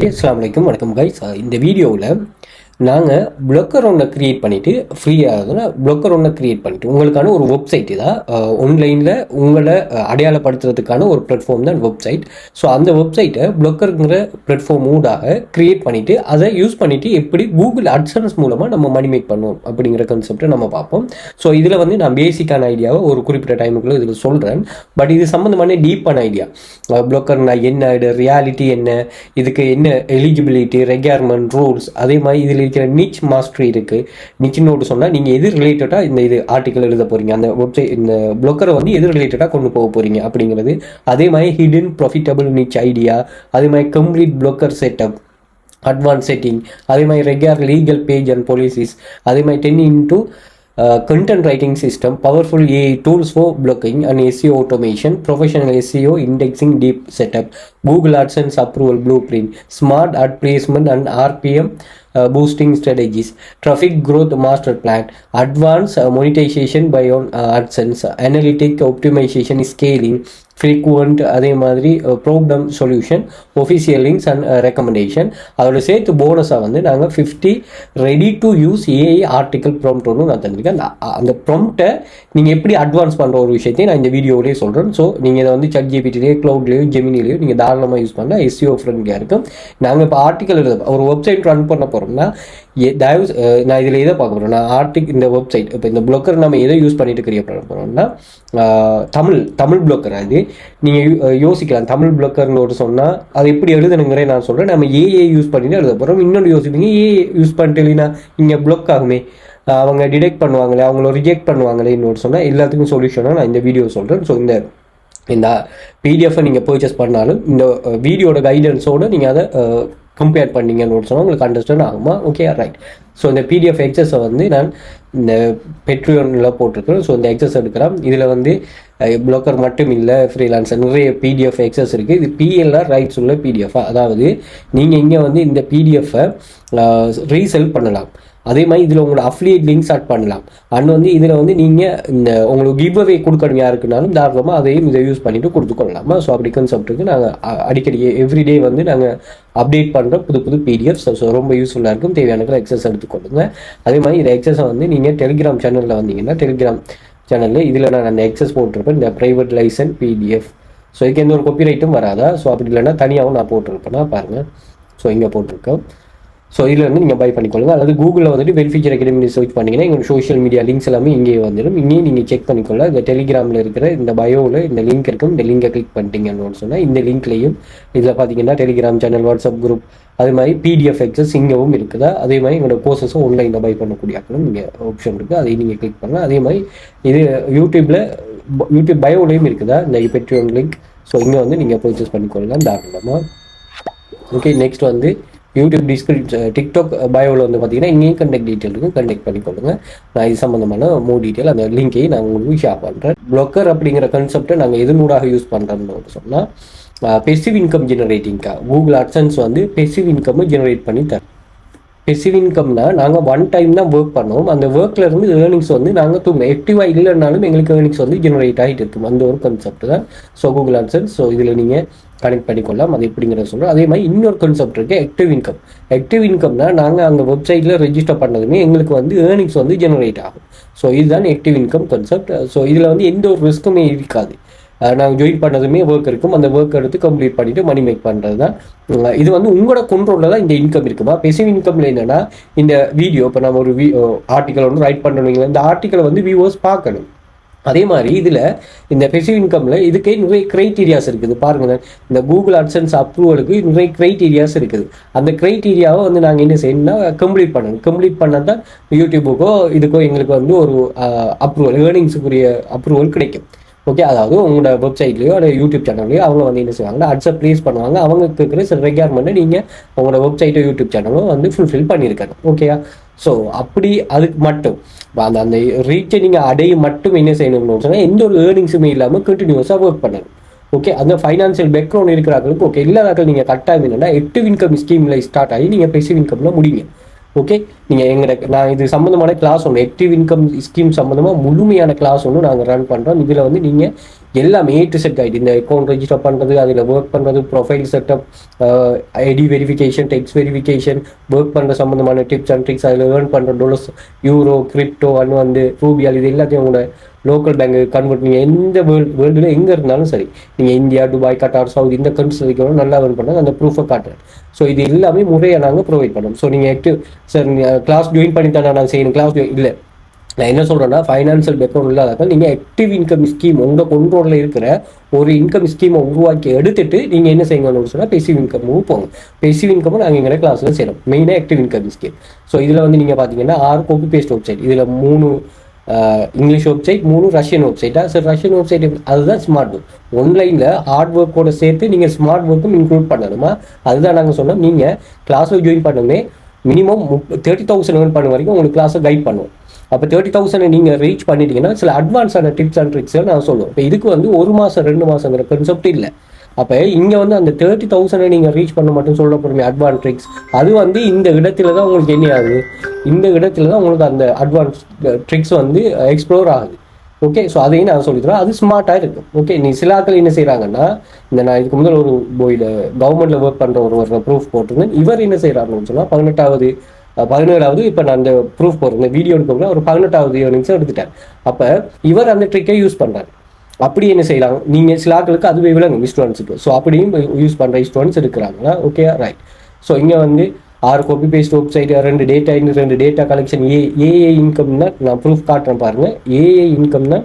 அஸ்ஸலாமு அலைக்கும். வணக்கம் கைஸ். இந்த வீடியோவில் நாங்கள் ப்ளக்கர் ஒன்றை க்ரியேட் பண்ணிவிட்டு ஃப்ரீயாக ப்ளக்கர் ஒன்றை க்ரியேட் பண்ணிவிட்டு உங்களுக்கான ஒரு வெப்சைட் தான் ஆன்லைனில் உங்களை அடையாளப்படுத்துறதுக்கான ஒரு பிளாட்ஃபார்ம் தான் வெப்சைட். ஸோ அந்த வெப்சைட்டை ப்ளக்கருங்கிற பிளாட்ஃபார்ம் மூடாக க்ரியேட் பண்ணிவிட்டு அதை யூஸ் பண்ணிவிட்டு எப்படி கூகுள் அட்சன்ஸ் மூலமாக நம்ம மணி மேக் பண்ணுவோம் அப்படிங்கிற கான்செப்டை நம்ம பார்ப்போம். ஸோ இதில் வந்து நான் பேசிக்கான ஐடியாவை ஒரு குறிப்பிட்ட டைமுக்குள்ளே இதில் சொல்கிறேன். பட் இது சம்மந்தமான டீப்பான ஐடியா, ப்ளக்கர்னா என்ன, இது ரியாலிட்டி என்ன, இதுக்கு என்ன எலிஜிபிலிட்டி, ரெக்யர்மெண்ட், ரூல்ஸ், அதே மாதிரி இதில் இருக்கிற நிச் மாஸ்டரி இருக்குது. நிச் நோட்டு சொன்னால் நீங்கள் எது ரிலேட்டடாக இது ஆர்டிக்கல் எழுத போகிறீங்க, அந்த வெப்சைட் இந்த ப்ளக்கரை வந்து எது ரிலேட்டடாக கொண்டு போக போகிறீங்க அப்படிங்கிறது. அதே மாதிரி ஹிடன் ப்ராஃபிட்டபிள் நிச் ஐடியா, அதே மாதிரி complete plucker setup, advance setting, அதே மாதிரி regular legal page and policies, அதே மாதிரி 10x content writing system, powerful AI tools for blocking and SEO automation, professional SEO indexing, deep setup, Google AdSense approval blueprint, smart ad placement and RPM boosting strategies, traffic growth master plan, advanced monetization by on AdSense, analytic optimization, scaling, frequent, அதே மாதிரி problem solution, official links and recommendation. அதோட சேர்த்து போனஸாக வந்து நாங்கள் 50 ready to use AI article prompt ஒன்று நான் தந்திருக்கேன். அந்த ப்ராம்ப்டை நீங்கள் எப்படி அட்வான்ஸ் பண்ணுற ஒரு விஷயத்தையும் நான் இந்த வீடியோவிலேயே சொல்கிறேன். ஸோ நீங்கள் இதை வந்து ChatGPTலேயோ க்ளவுட்லேயோ ஜெமினிலேயோ நீங்கள் தாராளமாக யூஸ் பண்ணால் SEO ஃப்ரெண்ட்லியாக இருக்கும். நாங்கள் இப்போ ஆர்டிக்கல் எழுத ஒரு வெப்சைட் ரன் பண்ண போகிறோம்னா தயவு நான் இதில் எதை பார்க்க போகிறோம், நான் இந்த வெப்சைட் இப்போ இந்த ப்ளக்கர் நம்ம எதை யூஸ் பண்ணிட்டு கிரியேட் பண்ண போகிறோம்னா தமிழ் ப்ளக்கர். அது நீங்கள் யோசிக்கலாம், தமிழ் ப்ளக்கர்னு ஒரு சொன்னால் அது எப்படி எழுதணுங்கிறே நான் சொல்கிறேன். நம்ம ஏஏ யூஸ் பண்ணிட்டு எழுத போகிறோம். இன்னொன்று யோசிப்பீங்க, ஏஏ யூஸ் பண்ணிட்டு இல்லைன்னா இங்கே ப்ளக் ஆகுமே, அவங்க டிடெக்ட் பண்ணுவாங்களே, அவங்கள ரிஜெக்ட் பண்ணுவாங்களே இன்னொரு சொன்னால் எல்லாத்துக்கும் சொல்யூஷனாக நான் இந்த வீடியோ சொல்கிறேன். ஸோ இந்த பிடிஎஃப்பை நீங்கள் பர்ச்சேஸ் பண்ணாலும் இந்த வீடியோட கைடன்ஸோடு நீங்கள் அதை கம்பேர் பண்ணிங்கன்னு சொன்னால் உங்களுக்கு அண்டர்ஸ்டாண்ட் ஆகுமா? Okay, right. ஸோ இந்த பிடிஎஃப் எக்ஸஸை வந்து நான் இந்த பெட்ரியோனில் போட்டிருக்கிறேன். ஸோ இந்த எக்ஸஸ் எடுக்கிறேன். இதில் வந்து ப்ளக்கர் மட்டும் இல்லை, ஃப்ரீலான்சர் நிறைய பிடிஎஃப் எக்ஸஸ் இருக்குது. இது பிஎல்ஆர் ரைட்ஸ் உள்ள பிடிஎஃப். அதாவது நீங்கள் இங்கே வந்து இந்த பிடிஎஃப்பை ரீசெல் பண்ணலாம். அதே மாதிரி இதில் உங்களோட அஃபிலியேட் லிங்க்ஸ் ஆட் பண்ணலாம். அண்ட் வந்து இதில் வந்து நீங்கள் இந்த உங்களுக்கு கிவ் அவே கொடுக்கணும் யாருக்குனாலும் தாராளமாக அதையும் இதை யூஸ் பண்ணிவிட்டு கொடுத்துக்கொள்ளலாமா. ஸோ அப்படி கான்செப்ட்டுக்கு நாங்கள் அடிக்கடி எவ்ரிடே வந்து நாங்கள் அப்டேட் பண்ணுற புது பிடிஎஃப்ஸ். ஸோ ரொம்ப யூஸ்ஃபுல்லாக இருக்கும். தேவையான எக்ஸஸ் எடுத்துக்கொள்ளுங்க. அதே மாதிரி இந்த எக்ஸஸை வந்து நீங்கள் டெலிகிராம் சேனலில் வந்தீங்கன்னா டெலிகிராம் சேனலில் இதில் நான் அந்த எக்ஸஸ் போட்டிருப்பேன், இந்த ப்ரைவேட் லைசன்ஸ் பிடிஎஃப். ஸோ இதுக்கு எந்த ஒரு காப்பிரைட்டும் வராதா. ஸோ அப்படி இல்லைன்னா தனியாகவும் நான் போட்டிருப்பேன்னா பாருங்கள். ஸோ இங்கே போட்டிருக்கேன். ஸோ இதில் வந்து நீங்கள் பை பண்ணிக்கொள்ளுங்க. அல்லது கூகுளில் வந்துட்டு வெல்ஃபியர் அகாடமி சர்ச் பண்ணிங்கன்னா எங்களோட சோஷியல் மீடியா லிங்க்ஸ் எல்லாமே இங்கே வந்துடும். இங்கேயும் நீங்கள் செக் பண்ணிக்கொள்ள. இந்த டெலிகிராமில் இருக்கிற இந்த பயோவில் இந்த லிங்க் இருக்கும். இந்த லிங்கை கிளிக் பண்ணிட்டீங்கன்னு சொன்னால் இந்த லிங்க்லையும் இதில் பார்த்தீங்கன்னா டெலிகிராம் சேனல், வாட்ஸ்அப் குரூப், அதே மாதிரி பிடிஎஃப் எக்ஸஸ் இங்கவும் இருக்குதா. அதே மாதிரி எங்களோட கோர்சஸும் ஆன்லைனில் பை பண்ணக்கூடிய ஆக்கணும் நீங்கள் ஆப்ஷன் இருக்குது, அதையும் நீங்கள் கிளிக் பண்ணலாம். அதே மாதிரி இது யூடியூப் பயோலையும் இருக்குதா இந்த பெட்ரியோன் லிங்க். ஸோ இங்கே வந்து நீங்கள் பர்ச்சேஸ் பண்ணிக்கொள்ளலாம் தாராளமாக. ஓகே, நெக்ஸ்ட் வந்து யூடியூப் டிக்டாக் பயோவில் வந்து பார்த்தீங்கன்னா இங்கேயும் கண்டெக்ட் டீட்டெயில் இருக்கும், கண்டெக்ட் பண்ணிக்கொள்ளுங்க. நான் இது சம்மந்தமான டீட்டெயில் அந்த லிங்கையும் நான் உங்களுக்கு ஷேர் பண்ணுறேன். ப்ளக்கர் அப்படிங்கிற கான்செப்டை நாங்கள் எதனூடாக யூஸ் பண்ணுறோம்னு சொன்னால் பெசிவ் இன்கம் ஜெனரேட்டிங்காக கூகுள் அட்சன்ஸ் வந்து பெசிவ் இன்கம் ஜெனரேட் பண்ணி தரோம். பெசிவ் இன்கம்னா நாங்கள் ஒன் டைம் தான் ஒர்க் பண்ணுவோம். அந்த ஒர்க்கில் இருந்து ஏர்னிங்ஸ் வந்து நாங்கள் தூங்க ஆக்டிவாக இல்லைனாலும் எங்களுக்கு ஏர்னிங்ஸ் வந்து ஜெனரேட் ஆகிட்டு இருக்கும். அந்த ஒரு கான்செப்ட் தான் ஸோ கூகுள் அட்சன்ஸ். ஸோ இதில் நீங்கள் கனெக்ட் பண்ணிக்கொள்ளலாம். அது எப்படிங்கிறத சொல்கிறோம். அதே மாதிரி இன்னொரு கான்செப்ட் இருக்குது, ஆக்டிவ் இன்கம். ஆக்டிவ் இன்கம்னா நாங்கள் அந்த வெப்சைட்டில் ரெஜிஸ்டர் பண்ணதுமே எங்களுக்கு வந்து ஏர்னிங்ஸ் வந்து ஜெனரேட் ஆகும். ஸோ இதுதான் ஆக்டிவ் இன்கம் கான்செப்ட். ஸோ இதில் வந்து எந்த ஒரு ரிஸ்க்குமே இருக்காது. நாங்கள் ஜாயின் பண்ணதுமே ஒர்க் இருக்கும். அந்த ஒர்க் எடுத்து கம்ப்ளீட் பண்ணிவிட்டு மணி மேக் பண்ணுறது தான். இது வந்து உங்களோட கண்ட்ரோலில் தான் இந்த இன்கம் இருக்குமா. பெசிவ் இன்கம்ல என்னென்னா இந்த வீடியோ இப்போ நம்ம ஒரு ஆர்டிக்கல் ஒன்று ரைட் பண்ணுறீங்களா, இந்த ஆர்டிக்கலை வந்து வியூவர்ஸ் பார்க்கணும். அதே மாதிரி இதில் இந்த பெசிவ் இன்கமில் இதுக்கே நிறைய க்ரைட்டீரியாஸ் இருக்குது. பாருங்கள், இந்த கூகுள் அட்சன்ஸ் அப்ரூவலுக்கு நிறைய க்ரைட்டீரியாஸ் இருக்குது. அந்த க்ரைட்டீரியாவை வந்து நாங்கள் என்ன செய்யணும்னா கம்ப்ளீட் பண்ணணும். கம்ப்ளீட் பண்ணால் தான் யூடியூபுக்கோ இதுக்கோ எங்களுக்கு வந்து ஒரு அப்ரூவல், ஏர்னிங்ஸுக்குரிய அப்ரூவல் கிடைக்கும். ஓகே, அதாவது உங்களோட வெப்சைட்லையோ அல்லது யூடியூப் சேனல்லையோ அவங்க வந்து என்ன செய்வாங்கன்னா அட்ஸை ப்ளேஸ் பண்ணுவாங்க. அவங்க இருக்கிற சில ரெக்யர்மெண்ட்டை நீங்கள் உங்களோட வெப்சைட்டோ யூடியூப் சேனலோ வந்து ஃபுல்ஃபில் பண்ணியிருக்கணும். ஓகேயா. ஸோ அப்படி அதுக்கு மட்டும் அந்த ரீச்சை நீங்கள் அடைய மட்டும் என்ன செய்யணும்னு சொன்னால் எந்த ஒரு ஏர்னிங்ஸுமே இல்லாமல் கண்டினியூஸாக ஒர்க் பண்ணணும். ஓகே, அந்த ஃபைனான்சியல் பேக்ரவுண்ட் இருக்கிறாங்களுக்கு ஓகே, இல்லாதாக்கள் நீங்கள் கட்டாயம் என்னென்னா ஆக்டிவ் இன்கம் ஸ்கீமில் ஸ்டார்ட் ஆகி நீங்கள் பெசிவ் இன்கமில் முடிங்க. ஓகே, நீங்கள் எங்களுக்கு நான் இது சம்மந்தமான கிளாஸ் ஒன்று, ஆக்டிவ் இன்கம் ஸ்கீம் சம்மந்தமாக முழுமையான கிளாஸ் ஒன்று நாங்கள் ரன் பண்ணுறோம். இதில் வந்து நீங்கள் எல்லாமே A to Z கைடு. இந்த அக்கௌண்ட் ரெஜிஸ்டர் பண்ணுறது, அதில் ஒர்க் பண்ணுறது, profile setup, ID verification, text verification, work பண்ணுற சம்மந்தமான டிப்ஸ் அண்ட் ட்ரிக்ஸ், அதில் ஏர்ன் பண்ணுற டாலர்ஸ், யூரோ, கிரிப்டோ, வந்து ரூபியால், இது எல்லாத்தையும் உங்களோட லோக்கல் பேங்க் கன்வெர்ட். நீங்கள் எந்த வேர்ல்டில் எங்கே இருந்தாலும் சரி, நீங்கள் இந்தியா, துபாய், கட்டார், சவுதி, இந்த கண்ட்ரிஸ் நல்லா ஏர்ன் பண்ணாங்க அந்த ப்ரூஃபை காட்டுறேன். ஸோ இது எல்லாமே முறையாக நாங்கள் ப்ரொவைட் பண்ணோம். ஸோ நீங்கள் ஆக்டிவ் சார் நீங்கள் கிளாஸ் ஜாயின் பண்ணி தானே நான் செய்யணும், கிளாஸ் இல்லை. நான் என்ன சொல்கிறேன்னா, ஃபைனான்சியல் பேக்ரவுண்ட் இல்லாத நீங்கள் ஆக்டிவ் இன்கம் ஸ்கீம் உங்கள் கண்ட்ரோலில் இருக்கிற ஒரு இன்கம் ஸ்கீமை உருவாக்கி எடுத்துட்டு நீங்கள் என்ன செய்யணும்னு சொன்னால் பெசிவ் இன்கம் போங்க. பெசிவ் இன்கம் நாங்கள் எங்கள் கிளாஸில் செய்யணும். மெயினாக ஆக்டிவ் இன்கம் ஸ்கீம். ஸோ இதில் நீங்கள் பார்த்தீங்கன்னா 6 காப்பி பேஸ்ட் வெப்சைட், இதில் 3 இங்கிலீஷ் வெப்சைட், 3 ரஷ்யன் வெப்சைட்டா. சார் ரஷ்யன் வெப்சைட் அதுதான் ஸ்மார்ட் ஒர்க். ஒன்லைனில் ஹார்ட் ஒர்க்கோட சேர்த்து நீங்கள் ஸ்மார்ட் ஒர்க்கும் இன்க்ளூட் பண்ணணுமா? அதுதான் நாங்கள் சொன்னோம். நீங்கள் கிளாஸில் ஜாயின் பண்ணணுமே மினிமம் 30,000 ஏர்ன் பண்ண வரைக்கும் உங்களுக்கு கிளாஸை கைட் பண்ணுவோம். அப்போ 30,000 நீங்கள் ரீச் பண்ணிட்டீங்கன்னா சில அட்வான்ஸான டிப்ஸ் அண்ட் ட்ரிக்ஸை நான் சொல்லுவேன். இப்போ இதுக்கு 1 மாதம் 2 மாதங்கிற கான்செப்ட் இல்லை. அப்போ இங்கே அந்த 30,000 நீங்கள் ரீச் பண்ண மட்டும் சொல்ல போகிறோமே அட்வான்ஸ் ட்ரிக்ஸ், அது இந்த இடத்துல தான் உங்களுக்கு என்ன ஆகுது, இந்த இடத்துல தான் உங்களுக்கு அந்த அட்வான்ஸ் ட்ரிக்ஸ் எக்ஸ்ப்ளோர் ஆகுது. ஓகே, ஸோ அதையும் நான் சொல்லித்தரேன். அது ஸ்மார்ட்டாக இருக்கும். ஓகே, நீ சில ஆட்கள் என்ன செய்கிறாங்கன்னா, நான் இதுக்கு முதல் ஒரு போயில் கவர்மெண்ட்டில் ஒர்க் பண்ணுற ஒரு ப்ரூஃப் போட்டிருந்தேன். இவர் என்ன செய்கிறாருன்னு சொன்னால் 17வது இப்போ நான் அந்த ப்ரூஃப் போடுறேன், வீடியோ எடுக்க ஒரு 18வது ஏர்னிங்ஸை எடுத்துட்டேன். அப்போ இவர் அந்த ட்ரிக்கை யூஸ் பண்ணுறாரு. அப்படி என்ன செய்யலாம், நீங்கள் சில ஆட்களுக்கு அதுவே விளங்கும் ஸ்டூடெண்ட்ஸுக்கு. ஸோ அப்படியும் யூஸ் பண்ணுற ஸ்டூடெண்ட்ஸ் இருக்கிறாங்களா? Okay, right. ஸோ இங்கே 6 copy paste website, 2 data collection, AI இன்கம்னா நான் ப்ரூஃப் காட்டுறேன் பாருங்கள். ஏஐ இன்கம்னா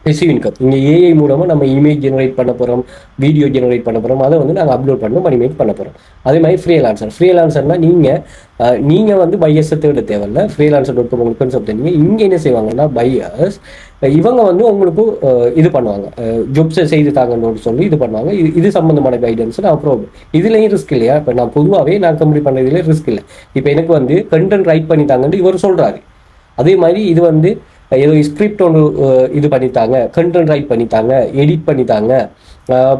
பெசிவ் இன்கம். இங்கே ஏஐ மூலமாக நம்ம இமேஜ் ஜெனரேட் பண்ண போகிறோம், வீடியோ ஜெனரேட் பண்ண போகிறோம். அதை நாங்கள் அப்லோட் பண்ண மணிமேக் பண்ண போகிறோம். அதே மாதிரி ஃப்ரீலான்சர்னா நீங்கள் பையர்ஸை தேட தேவையில்ல. freelancer.com உங்களுக்கு கான்செப்ட் தெரியுங்க. இங்கே என்ன செய்வாங்கன்னா பையர்ஸ் இவங்க உங்களுக்கு இது பண்ணுவாங்க, ஜாப்ஸை செய்து தாங்கன்னு சொல்லி இது பண்ணுவாங்க. இது சம்மந்தமான கைடன்ஸ் நான் ப்ரோவ். இதுலேயும் ரிஸ்க் இல்லையா? இப்போ நான் பொதுவாகவே நான் கம்ப்ளீட் பண்ணுறதுலேயே ரிஸ்க் இல்லை. இப்போ எனக்கு கண்டென்ட் ரைட் பண்ணி தாங்கன்னு இவர் சொல்கிறாரு. அதே மாதிரி இது ஏதோ ஸ்கிரிப்ட் ஒன்று இது பண்ணித்தாங்க, கண்டென்ட் ரைட் பண்ணித்தாங்க, எடிட் பண்ணித்தாங்க,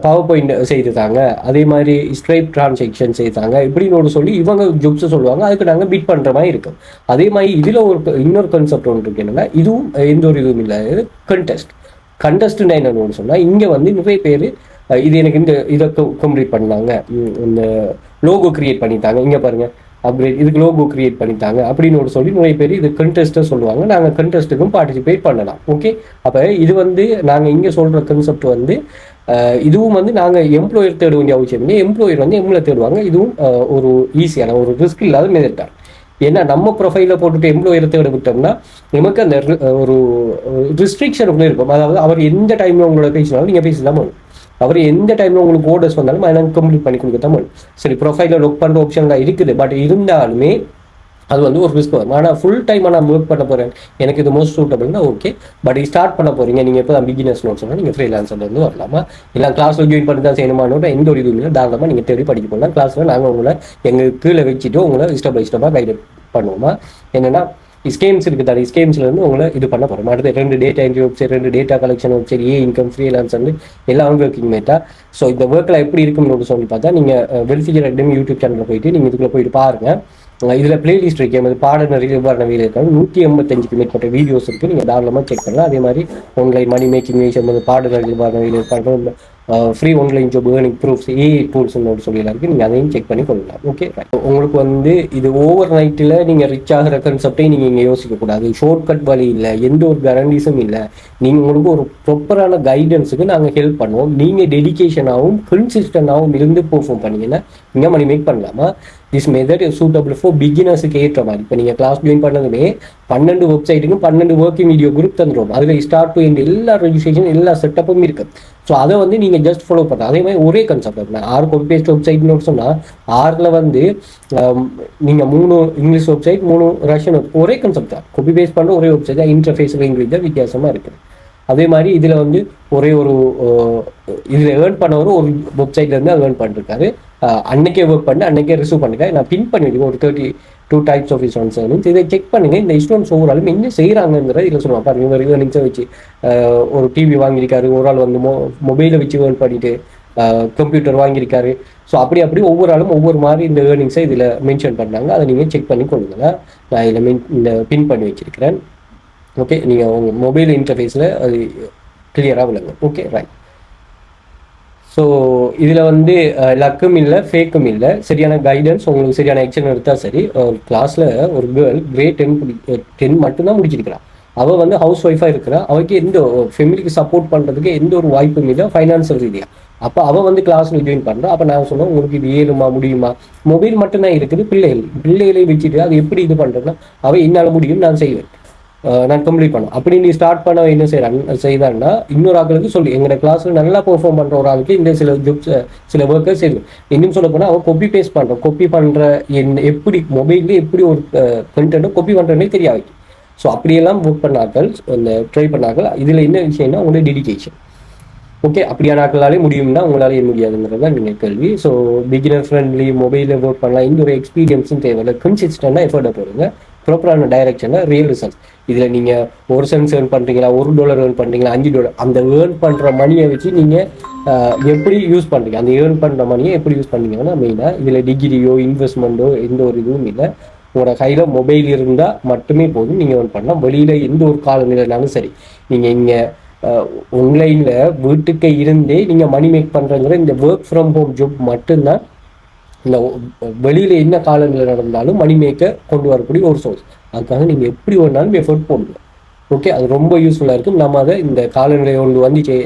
பவர் பாயிண்ட் செய்துட்டாங்க, அதே மாதிரி ஸ்ட்ரைப் டிரான்சாக்ஷன் செய்தாங்க, இப்படின்னு சொல்லி இவங்க ஜாப்ஸை சொல்லுவாங்க. அதுக்கு நாங்கள் பிட் பண்ணுற மாதிரி இருக்கும். அதே மாதிரி இதில் இன்னொரு கான்செப்ட் ஒன்று இருக்கு. என்னன்னா, இதுவும் எந்த ஒரு இதுவும் இல்லை, கண்டெஸ்ட்னா என்னன்னு சொன்னால், இங்கே நிறைய பேர் இது எனக்கு இதை கம்ப்ளீட் பண்ணாங்க, இந்த லோகோ கிரியேட் பண்ணித்தாங்க, இங்கே பாருங்க அப்கிரேட், இதுக்கு லோகோ கிரியேட் பண்ணித்தாங்க அப்படின்னு சொல்லி நிறைய பேர் இது கண்டெஸ்ட்டை சொல்லுவாங்க. நாங்கள் கண்டெஸ்ட்டுக்கும் பார்ட்டிசிபேட் பண்ணலாம். ஓகே, அப்போ இது நாங்கள் இங்கே சொல்கிற கான்செப்ட் இதுவும் நாங்கள் எம்ப்ளாயர் தேட வேண்டிய அவசியம் இல்லை. எம்ப்ளாயர் எம்ப்ளாயர் தேடுவாங்க. இதுவும் ஒரு ஈஸியான ஒரு ரிஸ்க் இல்லாத மெத்தட். ஏன்னா நம்ம ப்ரொஃபைலில் போட்டுட்டு எம்ப்ளாயரை தேட விட்டோம்னா நமக்கு அந்த ஒரு ரிஸ்ட்ரிக்ஷனுக்குள்ளே இருக்கும். அதாவது அவர் எந்த டைமில் உங்களோட பேசினாலும் நீங்கள் பேசலாமா, அவர் எந்த டைமில் உங்களுக்கு ஓர்டர்ஸ் வந்தாலும் எனக்கு கம்ப்ளீட் பண்ணி கொடுக்க தமிழ். சரி, ப்ரொஃபைலில் லுக் பண்ணுற ஆப்ஷன்லாம் இருக்குது. பட் இருந்தாலுமே அது ஒரு ரிஸ்க் வரும். ஆனால் ஃபுல் டைம் நான் ஒர்க் பண்ண போகிறேன், எனக்கு இது மோஸ்ட் சூட்டபிள்னா ஓகே. பட் ஸ்டார்ட் பண்ண போகிறீங்க, நீங்கள் இப்போ தான் பிகினர்ஸ் நோட் சொன்னால் நீங்கள் ஃப்ரீலான்சர்லேருந்து வரலாமா, இல்லை கிளாஸில் ஜாயின் பண்ணி தான் செய்யணுமானோட எந்த ஒரு இதுவும் இல்லை. தாராளமாக நீங்கள் தேடி படிக்க போகலாம். கிளாஸில் நாங்கள் உங்களை எங்கள் கீழே வச்சுட்டு உங்களை ஸ்டெப் பை ஸ்டெப்பாக கைட் பண்ணுவோமா. என்னென்னா ஸ்கீம்ஸ் இருக்குது தானே, ஸ்கீம்ஸ்லேருந்து உங்களை இது பண்ண போகிறோம். அடுத்து 2 data entry website, 2 data collection website, income, freelance எல்லாம் ஒர்க்கிங் மேட்டா. ஸோ இந்த ஒர்க்கில் எப்படி இருக்குன்னு சொல்லி பார்த்தா, நீங்கள் வெல்ஃபியர் அகாடமி யூடியூப் சேனலில் போயிட்டு நீங்கள் இதுக்குள்ளே போயிட்டு பாருங்கள். இதில் பிளேலிஸ்ட் இருக்கு, பாடநெறி நிபுணர்கள் இருக்காங்க, 185க்கு மேற்பட்ட வீடியோஸ் இருக்குது. நீங்கள் தாராளமாக செக் பண்ணலாம். அதே மாதிரி ஆன்லைன் மணி மேக்கிங் விஷயம், பாடநெறி நிபுணர்கள் இருக்காங்க, free online job earning proofs, AI டூல்ஸ்னு சொல்லிலாம் இருக்குது. நீங்கள் அதையும் செக் பண்ணி கொள்ளலாம். ஓகே, உங்களுக்கு இது ஓவர் நைட்டில் நீங்கள் ரிச் ஆகிற கன்செப்டை நீங்கள் இங்கே யோசிக்கக்கூடாது. ஷார்ட் கட் வழி இல்லை, எந்த ஒரு கேரண்டிஸும் இல்லை. நீங்கள் உங்களுக்கு ஒரு ப்ராப்பரான கைடன்ஸுக்கு நாங்கள் ஹெல்ப் பண்ணுவோம். நீங்கள் டெடிக்கேஷனாகவும் கன்சிஸ்டண்டாகவும் இருந்து பெர்ஃபார்ம் பண்ணிங்கன்னா நீங்கள் மணி மேக் பண்ணலாமா. This method is suitable for பிகினர்ஸுக்கு ஏற்ற மாதிரி. இப்போ நீங்கள் கிளாஸ் ஜாயின் பண்ணதுமே 12 வெப்சைட்டுக்கும் 12 ஒர்க்கிங் வீடியோ குரூப் தந்துடும். அதில் ஸ்டார்ட் டு எண்ட் எல்லா ரெஜிஸ்ட்ரேஷன் எல்லா செட்டப்பும் இருக்குது. ஸோ அதை நீங்கள் ஜஸ்ட் ஃபாலோ பண்ணலாம். அதே மாதிரி ஒரே கான்செப்ட். 6 காப்பி பேஸ்ட் வெப்சைட்னு சொன்னால் 6ல் நீங்கள் 3 இங்கிலீஷ் வெப்சைட், 3 ரஷ்யன் ஒரே கான்செப்ட் தான். காப்பி பேஸ்ட் பண்ணுற ஒரே வெப்சைட் தான், இன்டர்ஃபேஸில் இங்கிலீஷ் தான் வித்தியாசமாக இருக்குது. அதே மாதிரி இதில் ஒரே ஒரு இதில் ஏர்ன் பண்ணவர் ஒரு வெப்சைட்லேருந்து ஏர்ன் பண்ணிருக்காரு. அன்னைக்கே ஒர்க் பண்ணி அன்னைக்கே ரிசீவ் பண்ணிருக்காரு. நான் பின் பண்ணிவிடுவேன் ஒரு 32 டைப்ஸ் ஆஃப் ஸ்டூடெண்ட்ஸ். இதை செக் பண்ணுங்க. இந்த ஸ்டூடெண்ட்ஸ் ஒவ்வொரு என்ன செய்கிறாங்கிறத இதில் சொல்லுவாங்க. பாருங்க, இவர் ஏர்னிங்ஸை வச்சு ஒரு டிவி வாங்கியிருக்காரு, ஒரு ஆள் மொபைலை வச்சு ஏர்ன் பண்ணிட்டு கம்ப்யூட்டர் வாங்கியிருக்காரு. ஸோ அப்படி ஒவ்வொரு ஆளும் ஒவ்வொரு மாதிரி இந்த ஏர்னிங்ஸை இதில் மென்ஷன் பண்ணாங்க. அதை நீங்கள் செக் பண்ணி கொள்ளுங்க. நான் இதில் இந்த பின் பண்ணி வச்சிருக்கிறேன். ஓகே, நீங்கள் உங்கள் மொபைல் இன்டர்ஃபேஸில் அது கிளியராக விளங்கும். Okay right. ஸோ இதில் வந்து லக்கும் இல்லை, ஃபேக்கும் இல்லை, சரியான கைடன்ஸ், உங்களுக்கு சரியான ஆக்ஷன் எடுத்தால் சரி. கிளாஸில் ஒரு கேர்ள் கிரேட் 10 மட்டும்தான் முடிச்சிருக்கிறான். அவள் வந்து ஹவுஸ் ஒய்ஃபாக இருக்கிறா. அவளுக்கு எந்த ஃபேமிலிக்கு சப்போர்ட் பண்ணுறதுக்கு எந்த ஒரு வாய்ப்பும் இல்லை ஃபைனான்சியல் ரீதியாக. அப்போ அவள் வந்து கிளாஸில் ஜாயின் பண்ணுறா. அப்போ நான் சொன்னேன், உங்களுக்கு இது ஏழுமா முடியுமா, மொபைல் மட்டும்தான் இருக்குது, பிள்ளைகளை வச்சுட்டு அது எப்படி இது பண்ணுறதுன்னா, அவள் என்னால் முடியும், நான் செய்வேன், நான் கம்ப்ளீட் பண்ணேன் அப்படி நீ ஸ்டார்ட் பண்ண என்ன செய்தான்னா இன்னொரு ஆக்களுக்கு சொல்லி எங்களோட கிளாஸில் நல்லா பெர்ஃபார்ம் பண்ணுற ஒரு ஆளுக்கு இந்த சில ஜாப்ஸ் சில ஒர்க்கர்ஸ் செய்யும். இன்னும் சொல்ல போனால் அவன் காப்பி பேஸ்ட் பண்ணுறான். காப்பி பண்ணுற எப்படி மொபைல்ல எப்படி ஒரு கண்டென்ட்டை காப்பி பண்ணுறதுனே தெரியாது. ஸோ அப்படியெல்லாம் ஒர்க் பண்ணாக்கள், இந்த ட்ரை பண்ணாக்கள். இதில் என்ன விஷயம்னா உங்களுடைய டெடிகேஷன். ஓகே, அப்படியான ஆக்களாலே முடியும்னா உங்களாலே முடியாதுங்கிறது தான் நீங்கள் கேள்வி. ஸோ பிகினர் ஃப்ரெண்ட்லி மொபைலில் ஒர்க் பண்ணலாம். இந்த ஒரு எக்ஸ்பீரியன்ஸும் தேவையில்லை. கன்சிஸ்டண்டாக எஃபர்ட்டை போடுங்க, ப்ராப்பரான டைரக்ஷனில் ரியல் ரிசல்ட். இதில் நீங்கள் $1 ஏர்ன் பண்ணுறீங்களா, $1 ஏர்ன் பண்ணுறீங்களா, $5, அந்த ஏர்ன் பண்ணுற மணியை வச்சு நீங்கள் எப்படி யூஸ் பண்ணுறீங்க, அந்த ஏர்ன் பண்ணுற மணியை எப்படி யூஸ் பண்ணுறீங்கன்னா மெயினாக இதில் டிகிரியோ இன்வெஸ்ட்மெண்ட்டோ எந்த ஒரு இதுவும் இல்லை. உங்களோட கையில் மொபைல் இருந்தால் மட்டுமே போதும், நீங்கள் ஏர்ன் பண்ணலாம். வெளியில் எந்த ஒரு காலநிலைனாலும் சரி, நீங்கள் இங்கே ஆன்லைனில் வீட்டுக்கு இருந்தே நீங்கள் மணி மேக் பண்ணுறங்கிற இந்த ஒர்க் ஃப்ரம் ஹோம் ஜாப் மட்டும்தான் இந்த வெளியில் என்ன காலநிலை நடந்தாலும் மணி மேக்க கொண்டு வரக்கூடிய ஒரு சோர்ஸ். அதுக்காக நீங்கள் எப்படி வேணாலும் எஃபர்ட் போடுங்க. ஓகே, அது ரொம்ப யூஸ்ஃபுல்லாக இருக்கும். நம்ம அதை இந்த காலநிலை ஒன்று வந்து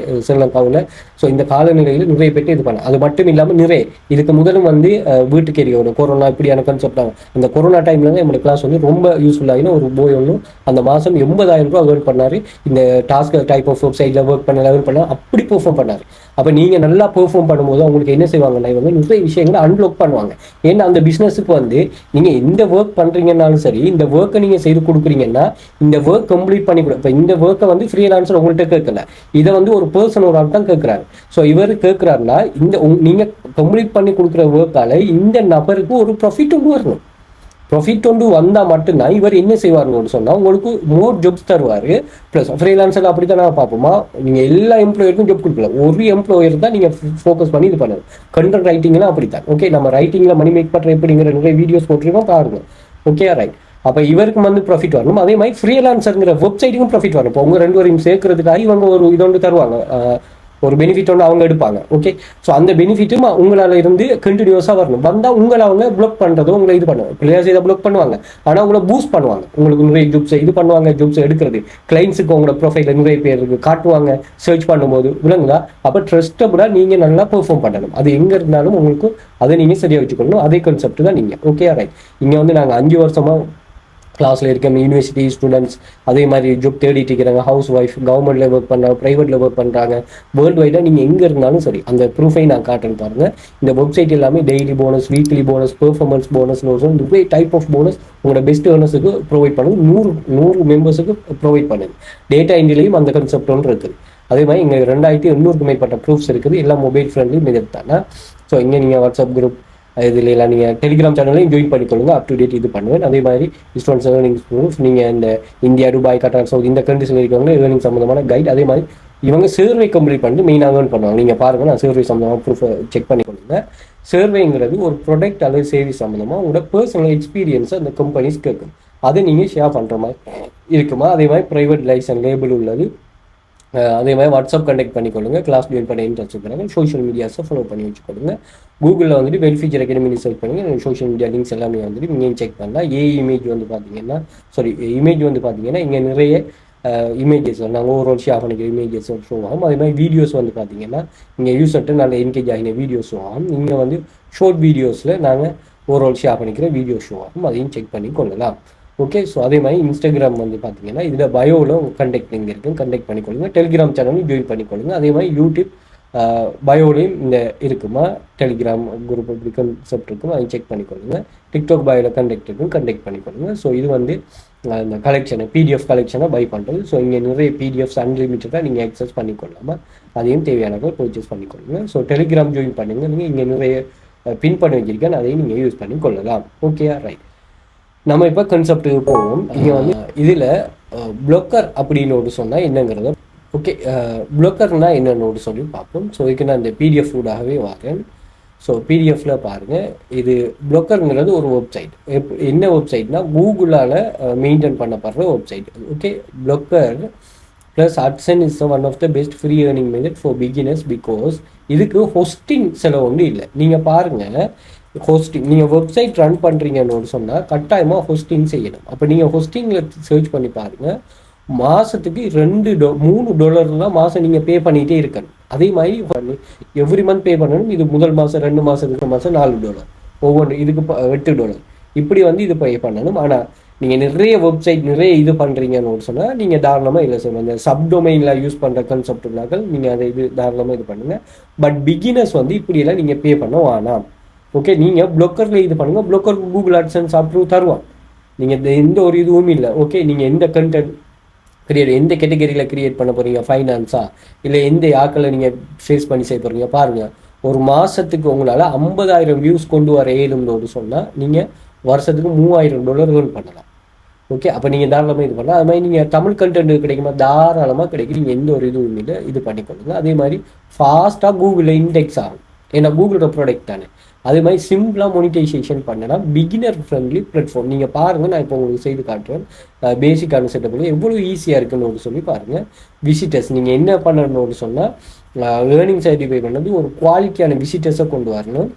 ஸ்ரீலங்காவில். ஸோ இந்த காலநிலையில் நிறைய பேர் இது பண்ண. அது மட்டும் இல்லாமல் நிறைய இதுக்கு முதலும் வந்து வீட்டுக்கு எரியோட கொரோனா இப்படியான கான்செப்ட் ஆகும். அந்த கொரோனா டைமில் தான் என்னோட கிளாஸ் வந்து ரொம்ப யூஸ்ஃபுல்லாகினா ஒரு போய் ஒன்றும் அந்த மாதம் $80,000 ஏர்ன் பண்ணார். இந்த டாஸ்க் டைப் ஆஃப் வெப்சைட்டில் ஒர்க் பண்ண ஏர்ன் பண்ணால் அப்படி பெர்ஃபார்ம் பண்ணார். அப்போ நீங்கள் நல்லா பெர்ஃபார்ம் பண்ணும்போது அவங்களுக்கு என்ன செய்வாங்கன்னா இவங்க நிறைய விஷயங்களை அன்லாக் பண்ணுவாங்க. ஏன்னா அந்த பிஸ்னஸுக்கு வந்து நீங்கள் எந்த ஒர்க் பண்ணுறீங்கன்னாலும் சரி, இந்த ஒர்க்கை நீங்கள் செய்து கொடுக்குறீங்கன்னா இந்த ஒர்க் கம்ப்ளீட் பண்ணி இப்போ இந்த ஒர்க்கை வந்து ஃப்ரீலான்சர் உங்கள்கிட்ட கேட்கல, இதை வந்து ஒரு பர்சன் ஒரு ஆள் தான் கேட்குறாரு. ஸோ இவர் கேட்குறாருன்னா இந்த நீங்கள் கம்ப்ளீட் பண்ணி கொடுக்குற ஒர்க்கால இந்த நபருக்கு ஒரு ப்ராஃபிட் ஒன்று வரணும். ப்ராஃபிட் ஒன்று வந்தால் மட்டும்தான் இவர் என்ன செய்வார்னு சொன்னால் உங்களுக்கு மோர் ஜாப்ஸ் தருவார். ப்ளஸ் ஃப்ரீலான்சர் அப்படி தான் நான் பார்ப்போமா, நீங்கள் எல்லா எம்ப்ளாயருக்கும் ஜாப் கொடுக்கல, ஒரு எம்ப்ளாயர் தான் நீங்கள் ஃபோக்கஸ் பண்ணி இது பண்ணுது. கண்டென்ட் ரைட்டிங்லாம் அப்படி தான். ஓகே, நம்ம ரைட்டிங்கில் மணி மேக் பண்ணுற எப்படிங்கிற நிறைய வீடியோஸ் போட்டிருக்கோம், பாருங்க. Okay right. அப்போ இவருக்கு வந்து ப்ராஃபிட் வரணும், அதே மாதிரி ஃப்ரீலான்சருங்கிற வெப்சைட்டுக்கும் ப்ராஃபிட் வரணும். இப்போ உங்கள் 2 பேரையும் சேர்க்கறதுக்காக இவங்க ஒரு இது ஒன்று தருவாங்க, ஒரு பெனிஃபிட் ஒன்று அவங்க எடுப்பாங்க. ஓகே, ஸோ அந்த பெனிஃபிட்டும் உங்களால் இருந்து கண்டினியூஸாக வரணும். வந்தால் உங்களை அவங்க ப்ளாக் பண்ணுறதோ உங்களை இது பண்ணுவாங்க. பிளேயர்ஸ் இதை ப்ளாக் பண்ணுவாங்க, ஆனால் உங்களை பூஸ்ட் பண்ணுவாங்க. உங்களுக்கு நிறைய ஜாப்ஸ் இது பண்ணுவாங்க. ஜாப்ஸ் எடுக்கிறது கிளைண்ட்ஸுக்கு உங்களோட ப்ரொஃபைலில் நிறைய பேருக்கு காட்டுவாங்க சர்ச் பண்ணும்போது, விளங்குதா? அப்போ ட்ரஸ்டபுளாக நீங்கள் நல்லா பெர்ஃபார்ம் பண்ணணும். அது எங்கே இருந்தாலும் உங்களுக்கு அதை நீங்கள் சரியாக வச்சுக்கணும். அதே கான்செப்ட் தான் நீங்கள். Okay right. இங்கே வந்து நாங்கள் 5 வருஷமாக கிளாஸில் இருக்கேன். யூனிவர்சிட்டி ஸ்டூடெண்ட்ஸ் அதே மாதிரி ஜாப் தேடிட்டு இருக்கிறாங்க. ஹவுஸ் ஒய்ஃப், கவர்மெண்ட்டில் ஒர்க் பண்ணுறாங்க, ப்ரைவேட்டில் ஒர்க் பண்ணுறாங்க. வேர்ல்டு வைடாக நீங்கள் எங்கே இருந்தாலும் சரி, அந்த ப்ரூஃபை நான் காட்டுன்னு பாருங்கள். இந்த வெப்சைட் எல்லாமே daily bonus, weekly bonus, performance போனஸ்னு நிறைய டைப் ஆஃப் போனஸ் உங்களோட பெஸ்ட் ஏர்னர்ஸுக்கு ப்ரொவைட் பண்ணுங்க. 100 மெம்பர்ஸுக்கு ப்ரொவைட் பண்ணுங்க. டேட்டா என்ட்ரிலையும் அந்த கான்செப்ட் ஒன்று இருக்குது. அதே மாதிரி இங்கே 2800க்கும் மேற்பட்ட ப்ரூஃப்ஸ் இருக்குது. எல்லாம் மொபைல் ஃப்ரெண்ட்லி மெத்தட் தானே. ஸோ இங்கே நீங்கள் வாட்ஸ்அப் குரூப் இதில் எல்லாம் நீங்கள் டெலிகிராம் சேனலையும் ஜாயின் பண்ணிக்கொள்ளுங்க. அப் டு டேட் இது பண்ணுவேன். அதே மாதிரி ஸ்டூடெண்ட்ஸ் ஏர்னிங்ஸ் ப்ரூஃப், நீங்கள் இந்த இந்தியா, துபாய், கட்டார், சவுத் இந்த கண்ட்ரிஸில் இருக்கவங்க ஏர்னிங் சம்மந்தமான கைட். அதே மாதிரி இவங்க சர்வே கம்ப்ளீட் பண்ணிட்டு மெயினாக ஏர்ன் பண்ணுவாங்க. நீங்கள் பாருங்கள், நான் சர்வே சம்மந்தமாக ப்ரூஃபை செக் பண்ணிக்கொள்ளுங்க. சர்வேங்கிறது ஒரு ப்ராடக்ட் அல்லது சர்வீஸ் சம்மந்தமாக உங்களோட பர்சனல் எக்ஸ்பீரியன்ஸை அந்த கம்பெனிஸ் கேட்கும். அதை நீங்கள் ஷேர் பண்ணுற மாதிரி இருக்குமா. அதே மாதிரி ப்ரைவேட் லைசன்ஸ் லேபிள் உள்ளது. அதே மாதிரி வாட்ஸ்அப் கண்டெக்ட் பண்ணிக்கொள்ளுங்க. கிளாஸ் ஜாயின் பண்ண இன்ட்ரெஸ்ட் இருக்கிறாங்க. சோஷியல் மீடியாஸை ஃபாலோ பண்ணி வச்சுக்கொள்ளுங்க. கூகுளில் வந்துட்டு வெல்ஃபியூச்சர் அகாடமி சர்ச் பண்ணி சோஷியல் மீடியா லிங்க்ஸ் எல்லாமே வந்துட்டு நீங்கள் செக் பண்ணலாம். இமேஜ் வந்து பார்த்தீங்கன்னா இமேஜ் வந்து பார்த்தீங்கன்னா இங்கே நிறைய இமேஜஸ் நாங்கள் ஓவரால் ஷேர் பண்ணிக்கிற இமேஜஸ் ஷோ ஆகும். அதே மாதிரி வீடியோஸ் வந்து பார்த்தீங்கன்னா இங்கே யூஸர்ட்டு நல்ல என்கேஜ் ஆகின வீடியோஸ் ஷோ ஆகும். இங்கே வந்து ஷார்ட் வீடியோஸில் நாங்கள் ஓவரால் ஷேர் பண்ணிக்கிற வீடியோ ஷோ ஆகும். அதையும் செக் பண்ணி கொள்ளலாம். ஓகே, ஸோ அதே மாதிரி இன்ஸ்டாகிராம் வந்து பார்த்தீங்கன்னா இதில் பயோவில் கண்டெக்ட் லிங்க் இருக்குது, கண்டெக்ட் பண்ணிக்கொள்ளுங்க. டெலிகிராம் சேனலும் ஜாயின் பண்ணிக்கொள்ளுங்க. அதே மாதிரி யூடியூப் பயோலையும் இந்த இருக்குமா, டெலிகிராம் குரூப் இப்படி கான்செப்ட் இருக்கும், அதை செக் பண்ணிக்கொள்ளுங்க. டிக்டாக் பயோவில் கண்டெக்ட் இருக்கும், கண்டெக்ட் பண்ணிக்கொள்ளுங்க. ஸோ இது வந்து இந்த கலெக்ஷனை பிடிஎஃப் கலெக்ஷனை பை பண்ணுறது. ஸோ இங்கே நிறைய பிடிஎஃப்ஸ் அன்லிமிட்டடாக நீங்கள் ஆக்சஸ் பண்ணிக்கொள்ளாமல் அதையும் தேவையானவர்கள் பர்ச்சேஸ் பண்ணிக்கொள்ளுங்க. ஸோ டெலிகிராம் ஜாயின் பண்ணுங்கள். நீங்கள் இங்கே நிறைய பின் பண்ணி வச்சிருக்கேன், அதையும் நீங்கள் யூஸ் பண்ணி கொள்ளலாம். Okay right. நம்ம இப்போ கான்செப்ட்டுக்கு போவோம். இங்கே வந்து இதில் ப்ளோக்கர் அப்படின்னு ஒரு சொன்னால் என்னங்கிறத ஓகே ப்ளோக்கர்னால் என்னென்னு சொல்லி பார்ப்போம். ஸோ இதுக்கு நான் இந்த பிடிஎஃப் ஊடாகவே வரேன். ஸோ பிடிஎஃப்ல பாருங்கள், இது ப்ளோக்கருங்கிறது ஒரு வெப்சைட். என்ன வெப்சைட்னா கூகுளால் மெயின்டைன் பண்ணப்படுற website. Okay, blogger plus AdSense is one of the best free earning method for beginners because இதுக்கு ஹோஸ்டிங் செலவு ஒன்றும் இல்லை. நீங்கள் பாருங்கள், ஹோஸ்டிங் நீங்கள் வெப்சைட் ரன் பண்ணுறீங்கன்னு சொன்னால் கட்டாயமாக ஹோஸ்டிங் செய்யணும். அப்போ நீங்கள் ஹோஸ்டிங்கில் சர்ச் பண்ணி பாருங்கள், மாதத்துக்கு $3 மாதம் நீங்கள் பே பண்ணிகிட்டே இருக்கணும். அதே மாதிரி எவ்ரி மந்த் பே பண்ணணும். இது முதல் மாதம், 2 மாதம், 2 மாதம் $4, ஒவ்வொன்று இதுக்கு $8 இப்படி இது பே பண்ணணும். ஆனால் நீங்கள் நிறைய வெப்சைட் நிறைய இது பண்ணுறீங்கன்னு சொன்னால் நீங்கள் தாராளமாக இல்லை சார், அந்த சப்டொமைனில் யூஸ் பண்ணுற கன்செப்ட்னாக்கள் நீங்கள் அதை தாராளமாக இது பண்ணுங்கள். பட் பிகினர்ஸ் இப்படியெல்லாம் நீங்கள் பே பண்ண வேணாம். ஓகே, நீங்கள் ப்ளோக்கரில் இது பண்ணுங்கள். ப்ளோக்கருக்கு கூகுள் AdSense அப்ரூவ் தருவான். நீங்கள் எந்த ஒரு இதுவும் இல்லை. ஓகே, நீங்கள் எந்த கண்டென்ட் எந்த கேட்டகரியில் கிரியேட் பண்ண போகிறீங்க, ஃபைனான்ஸா இல்லை எந்த ஆக்களை நீங்கள் ஃபேஸ் பண்ணி செய்ய போகிறீங்க பாருங்கள். ஒரு மாதத்துக்கு உங்களால் 50,000 வியூஸ் கொண்டு வர ஏழும்னு சொன்னால் நீங்கள் வருஷத்துக்கு $3,000 ஏர்ன் பண்ணலாம். ஓகே, அப்போ நீங்கள் தாராளமாக இது பண்ணலாம். அது மாதிரி நீங்கள் தமிழ் கண்டென்ட் கிடைக்குமா, தாராளமாக கிடைக்கும். நீங்கள் எந்த ஒரு இதுவும் இல்லை, இது பண்ணிக்கொள்ளுங்க. அதே மாதிரி ஃபாஸ்ட்டாக கூகுளில் இண்டெக்ஸ் ஆகும். ஏன்னா கூகுளோட ப்ராடக்ட் தானே. அதே மாதிரி சிம்பிளாக மோனிட்டைசேஷன் பண்ணலாம். Beginner friendly platform. நீங்கள் பாருங்கள், நான் இப்போ உங்களுக்கு செய்து காட்டுறேன். பேசிக்கான செட்டப்பில் எவ்வளோ ஈஸியாக இருக்குன்னு சொல்லி பாருங்கள். விசிட்டர்ஸ் நீங்கள் என்ன பண்ணணும்னு சொன்னால், ஏர்னிங் சர்டிஃபை பண்ணது ஒரு குவாலிட்டியான விசிட்டர்ஸை கொண்டு வரணும்.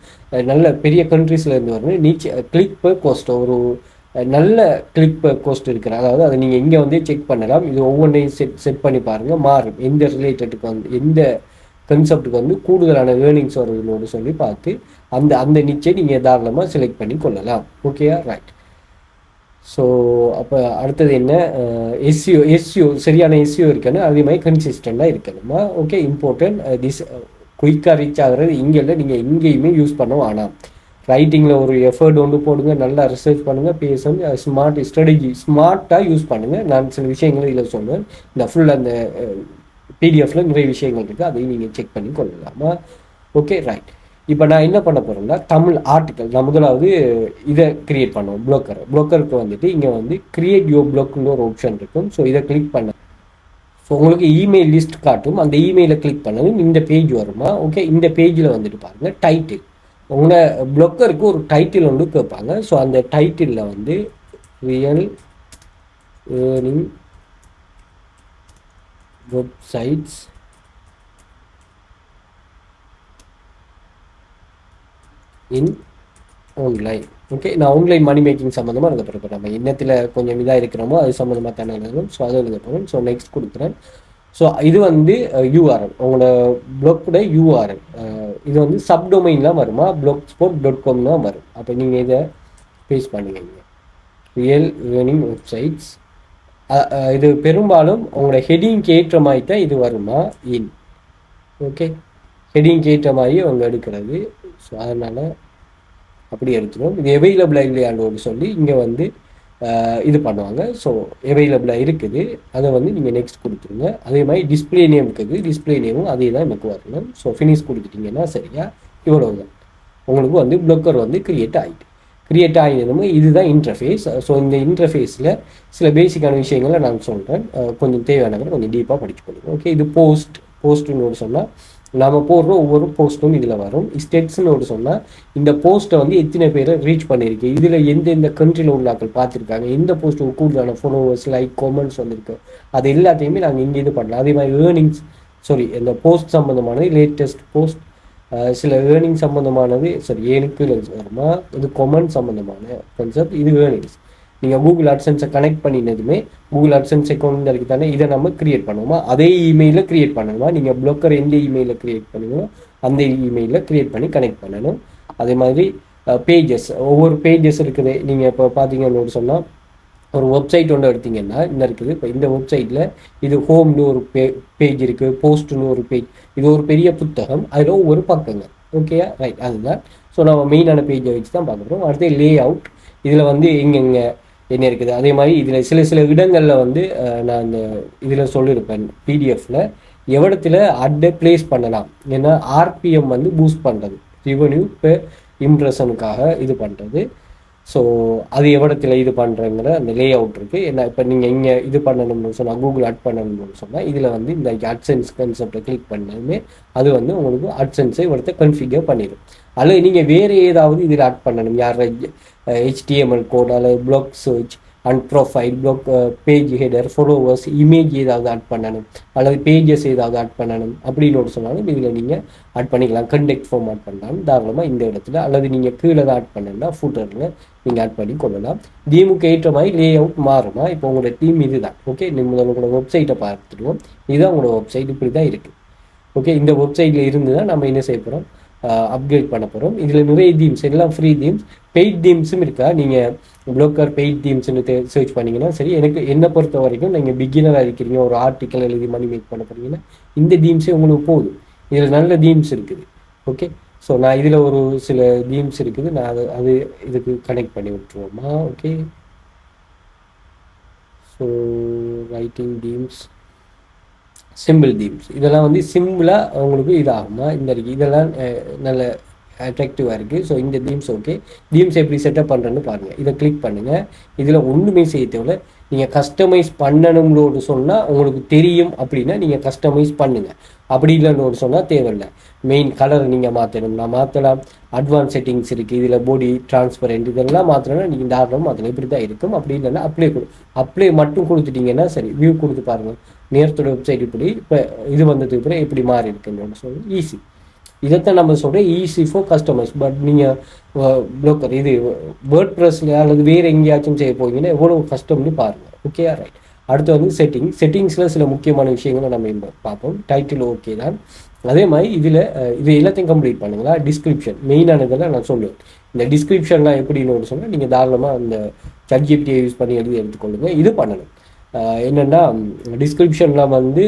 நல்ல பெரிய கண்ட்ரீஸ்லேருந்து வரணும். கிளிக் பர் கோஸ்ட் ஒரு நல்ல கிளிக் பர் கோஸ்ட் இருக்கிற, அதாவது அதை நீங்கள் இங்கே செக் பண்ணலாம். இது ஒவ்வொன்றையும் செட் பண்ணி பாருங்கள், மாறும். எந்த ரிலேட்டடுக்கு எந்த கன்செப்டுக்கு கூடுதலான ஏர்னிங்ஸ் வருதுன்னு சொல்லி பார்த்து அந்த நிச்சயம் நீங்கள் தாராளமாக செலக்ட் பண்ணி கொள்ளலாம். ஓகேயா, ரைட். ஸோ அப்போ அடுத்தது என்ன, எஸ்சிஓ சரியான எஸ்சிஓ இருக்கணும். அதே மாதிரி கன்சிஸ்டண்டாக இருக்கணுமா. Okay, important. திஸ் குயிக்காக ரீச் ஆகிறது இங்கே இல்லை, நீங்கள் எங்கேயுமே யூஸ் பண்ண வேணாம். ரைட்டிங்கில் ஒரு எஃபர்ட் போடுங்க, நல்லா ரிசர்ச் பண்ணுங்கள், பேசுங்க, ஸ்மார்ட் ஸ்ட்ராட்டஜி ஸ்மார்ட்டாக யூஸ் பண்ணுங்கள். நான் சில விஷயங்களை இதில் சொல்லுவேன். இந்த ஃபுல் அந்த பிடிஎஃப்ல நிறைய விஷயங்கள் இருக்குது, அதையும் நீங்கள் செக் பண்ணி கொள்ளலாமா. Okay, right. இப்போ நான் என்ன பண்ண போகிறேன்னா, தமிழ் ஆர்டிக்கல் நான் முதலாவது இதை கிரியேட் பண்ணுவோம். ப்ளோக்கருக்கு இங்கே கிரியேட் யுவர் ப்ளாக்னு ஒரு ஆப்ஷன் இருக்கும். ஸோ இதை கிளிக் பண்ண ஸோ உங்களுக்கு இமெயில் லிஸ்ட் காட்டும். அந்த இமெயிலை கிளிக் பண்ணதும் இந்த பேஜ் வருமா. ஓகே, இந்த பேஜில் பாருங்கள், டைட்டில். உங்கள் ப்ளோக்கருக்கு ஒரு டைட்டில் கேட்பாங்க. ஸோ அந்த டைட்டிலில் real earning websites in online. Okay, நான் ஆன்லைன் மணி மேக்கிங் சம்மந்தமாக எழுத போகிறேன். நம்ம இன்னத்தில் கொஞ்சம் இதாக இருக்கிறோமோ அது சம்மந்தமாக தானே எழுதணும். ஸோ அதை எழுத போகிறேன். ஸோ நெக்ஸ்ட் கொடுக்குறேன். ஸோ இது யூஆர்எல், உங்களோட ப்ளாக்கோட யூஆர்எல். இது சப்டொமைன்லாம் வருமா, blogspot.com தான் வரும். அப்போ நீங்கள் இதை பேஸ்ட் பண்ணுவீங்க, ரியல் ஏர்னிங் வெப்சைட்ஸ். இது பெரும்பாலும் உங்களோட ஹெட்டிங்க்கு ஏற்ற மாதிரி தான் இது வருமா இன். ஓகே, ஹெட்டிங்க்கு ஏற்ற மாதிரி அவங்க எடுக்கிறது. ஸோ அதனால் அப்படி எடுத்துடும். இது அவைலபிளாக இல்லையான்னு சொல்லி இங்கே இது பண்ணுவாங்க. ஸோ அவைலபிளாக இருக்குது, அதை நீங்கள் நெக்ஸ்ட் கொடுத்துருங்க. அதே மாதிரி டிஸ்பிளே நேம் இருக்குது, டிஸ்பிளே நேமும் அதே தான் எனக்கு வரணும். ஸோ ஃபினிஷ் கொடுத்துட்டிங்கன்னா சரியா, இவ்வளோ தான் உங்களுக்கு ப்ளோக்கர் கிரியேட் ஆகினதுமே இதுதான் இன்டர்ஃபேஸ். ஸோ இந்த இன்டர்ஃபேஸில் சில பேசிக்கான விஷயங்களை நான் சொல்கிறேன், கொஞ்சம் தேவையானவங்க கொஞ்சம் டீப்பாக படிச்சு கொடுங்க. ஓகே, இது போஸ்ட்டுன்னு சொன்னால் நாம் போடுற ஒவ்வொரு போஸ்ட்டும் இதில் வரும். ஸ்டெட்ஸ்ன்னு சொன்னால் இந்த போஸ்ட்டை எத்தனை பேரை ரீச் பண்ணியிருக்கு, இதில் எந்தெந்த கண்ட்ரியில் உள்ளாக்கள் பார்த்துருக்காங்க, எந்த போஸ்ட்டுக்கு கூடுதலான ஃபாலோவர்ஸ், லைக், கமெண்ட்ஸ் அது எல்லாத்தையுமே நாங்கள் இங்கே இது பண்ணலாம். அதே மாதிரி இந்த போஸ்ட் சம்மந்தமானது லேட்டஸ்ட் போஸ்ட், சில ஏர்னிங் சம்மந்தமானது எனக்கு வருமா, இது கொமெண்ட் சம்மந்தமான கான்செப்ட், இது ஏர்னிங்ஸ். நீங்கள் கூகுள் AdSense கனெக்ட் பண்ணினதுமே கூகுள் AdSense அக்கௌண்ட் இருக்குது தானே, இதை நம்ம கிரியேட் பண்ணுவோமா, அதே இமெயிலில் கிரியேட் பண்ணணுமா. நீங்கள் ப்ளோக்கர் எந்த இமெயிலில் கிரியேட் பண்ணுங்களோ அந்த இமெயிலில் கிரியேட் பண்ணி கனெக்ட் பண்ணணும். அதே மாதிரி பேஜஸ், ஒவ்வொரு பேஜஸ் இருக்குது. நீங்கள் இப்போ பார்த்தீங்கன்னு சொன்னால் ஒரு வெப்சைட் ஒன்று எடுத்தீங்கன்னா இந்த இருக்குது. இப்போ இந்த வெப்சைட்டில் இது ஹோம்னு ஒரு பேஜ் இருக்குது, போஸ்ட்னு ஒரு பேஜ். இது ஒரு பெரிய புத்தகம், அதில் ஒவ்வொரு பக்கங்கள். ஓகேயா, ரைட். அதுதான். ஸோ நம்ம மெயினான பேஜை வச்சு தான் பார்க்க போகிறோம். அடுத்து லே அவுட், இதில் எங்கெங்கே என்ன இருக்குது. அதே மாதிரி இதில் சில இடங்களில் நான் இந்த இதில் சொல்லியிருப்பேன் பிடிஎஃப்பில் எவ்வளத்தில் அட்டை பிளேஸ் பண்ணலாம். ஏன்னா ஆர்பிஎம் பூஸ்ட் பண்ணுறது, ரெவன்யூ பெர் இம்ப்ரெஷனுக்காக இது பண்ணுறது. ஸோ அது எவ்வளத்தில் இது பண்ணுறங்கிற அந்த லே அவுட் இருக்குது. ஏன்னா இப்போ நீங்கள் இங்கே இது பண்ணணும்னு சொன்னால், கூகுள் ஆட் பண்ணணும்னு சொன்னால் இதில் இந்த AdSense கான்செப்டை கிளிக் பண்ணதுமே அது உங்களுக்கு AdSense இவ்வளத்தை கன்ஃபிகர் பண்ணிடும். அல்லது நீங்கள் வேறு ஏதாவது இதில் ஆட் பண்ணணும், யார் HTML கோட் அல்லது block search and profile block, page header, followers, image ஏதாவது ஆட் பண்ணணும் அல்லது பேஜஸ் ஏதாவது ஆட் பண்ணணும் அப்படின்னு சொன்னாலும் இதில் நீங்கள் ஆட் பண்ணிக்கலாம். கண்டெக்ட் ஃபார்ம் ஆட் பண்ணலாம் தாராளமாக இந்த இடத்துல, அல்லது நீங்கள் கீழே தான் ஆட் பண்ணணும்னா ஃபூட்டரில் நீங்கள் ஆட் பண்ணி கொள்ளலாம். தீமுக்கு ஏற்ற மாதிரி லே அவுட் மாறுமா. இப்போ உங்களோட தீம் இதுதான். ஓகே, நீங்கள் உங்களோட வெப்சைட்டை பார்த்துடுவோம். இதுதான் உங்களோட வெப்சைட், இப்படி தான் இருக்குது. ஓகே, இந்த வெப்சைட்டில் இருந்து தான் நம்ம என்ன செய்ய போகிறோம், அப்கிரேட் பண்ண போகிறோம். இதில் நிறைய தீம்ஸ், எல்லாம் ஃப்ரீ தீம்ஸ், பெய்ட் தீம்ஸும் இருக்கா. நீங்கள் ப்ளோக்கர் பெய்ட் தீம்ஸ்னு சர்ச் பண்ணிங்கன்னா சரி. என்னை பொறுத்த வரைக்கும் நீங்கள் பிகினராக இருக்கிறீங்க, ஒரு ஆர்டிக்கல் எழுதி மணி மேக் பண்ண போகிறீங்கன்னா இந்த தீம்ஸே உங்களுக்கு போதும். இதில் நல்ல தீம்ஸ் இருக்குது. ஓகே, ஸோ நான் இதில் ஒரு சில தீம்ஸ் இருக்குது, நான் அது இதுக்கு கனெக்ட் பண்ணி விட்டுருவோமா. Okay, so writing themes, simple themes, இதெல்லாம் வந்து சிம்பிளாக உங்களுக்கு இதாகுமா. இந்த இருக்குது, இதெல்லாம் நல்ல அட்ராக்டிவாக இருக்குது. ஸோ இந்த தீம்ஸ் ஓகே. தீம்ஸ் எப்படி செட்டப் பண்ணுறேன்னு பாருங்கள். இதை கிளிக் பண்ணுங்கள். இதில் ஒன்றுமே செய்ய தேவையில்ல. நீங்கள் கஸ்டமைஸ் பண்ணணும்னு சொன்னால் உங்களுக்கு தெரியும் அப்படின்னா நீங்கள் கஸ்டமைஸ் பண்ணுங்கள். அப்படி இல்லைன்னு சொன்னால் தேவையில்லை. மெயின் கலர் நீங்கள் மாற்றணும்னா மாற்றலாம். அட்வான்ஸ் செட்டிங்ஸ் இருக்குது. இதில் பாடி டிரான்ஸ்பரண்ட் இதெல்லாம் மாற்றணும்னா நீங்கள் தாராளமாக மாற்றலாம். இப்படி தான் இருக்கும். அப்படி இல்லைன்னா அப்ளை மட்டும் கொடுத்துட்டிங்கன்னா சரி. வியூ கொடுத்து பாருங்கள். நேரத்தோட வெப்சைட் இப்படி இப்போ இது வந்ததுக்கு அப்புறம் எப்படி மாறி இருக்குன்னு சொல்லி ஈஸி. இதைத்தான் நம்ம சொல்கிறேன், ஈஸி ஃபார் கஸ்டமர்ஸ். பட் நீங்கள் ப்ளோக்கர் இது வேர்ட் ப்ரெஸ்ல அல்லது வேறு எங்கேயாச்சும் செய்ய போகிறீங்கன்னா எவ்வளோ கஷ்டம்னு பாருங்கள். Okay, right. அடுத்து வந்து செட்டிங்ஸில் சில முக்கியமான விஷயங்களை நம்ம பார்ப்போம். டைட்டில் ஓகே தான். அதே மாதிரி இதில் இது எல்லாத்தையும் கம்ப்ளீட் பண்ணுங்களா. டிஸ்கிரிப்ஷன் மெயினானதெல்லாம் நான் சொல்லுவேன். இந்த டிஸ்கிரிப்ஷன்லாம் எப்படின்னு சொன்னால் நீங்கள் தாராளமாக அந்த ChatGPT யூஸ் பண்ணி எழுதி எடுத்துக்கொள்ளுங்க. இது பண்ணணும். என்னென்னா டிஸ்கிரிப்ஷனில் வந்து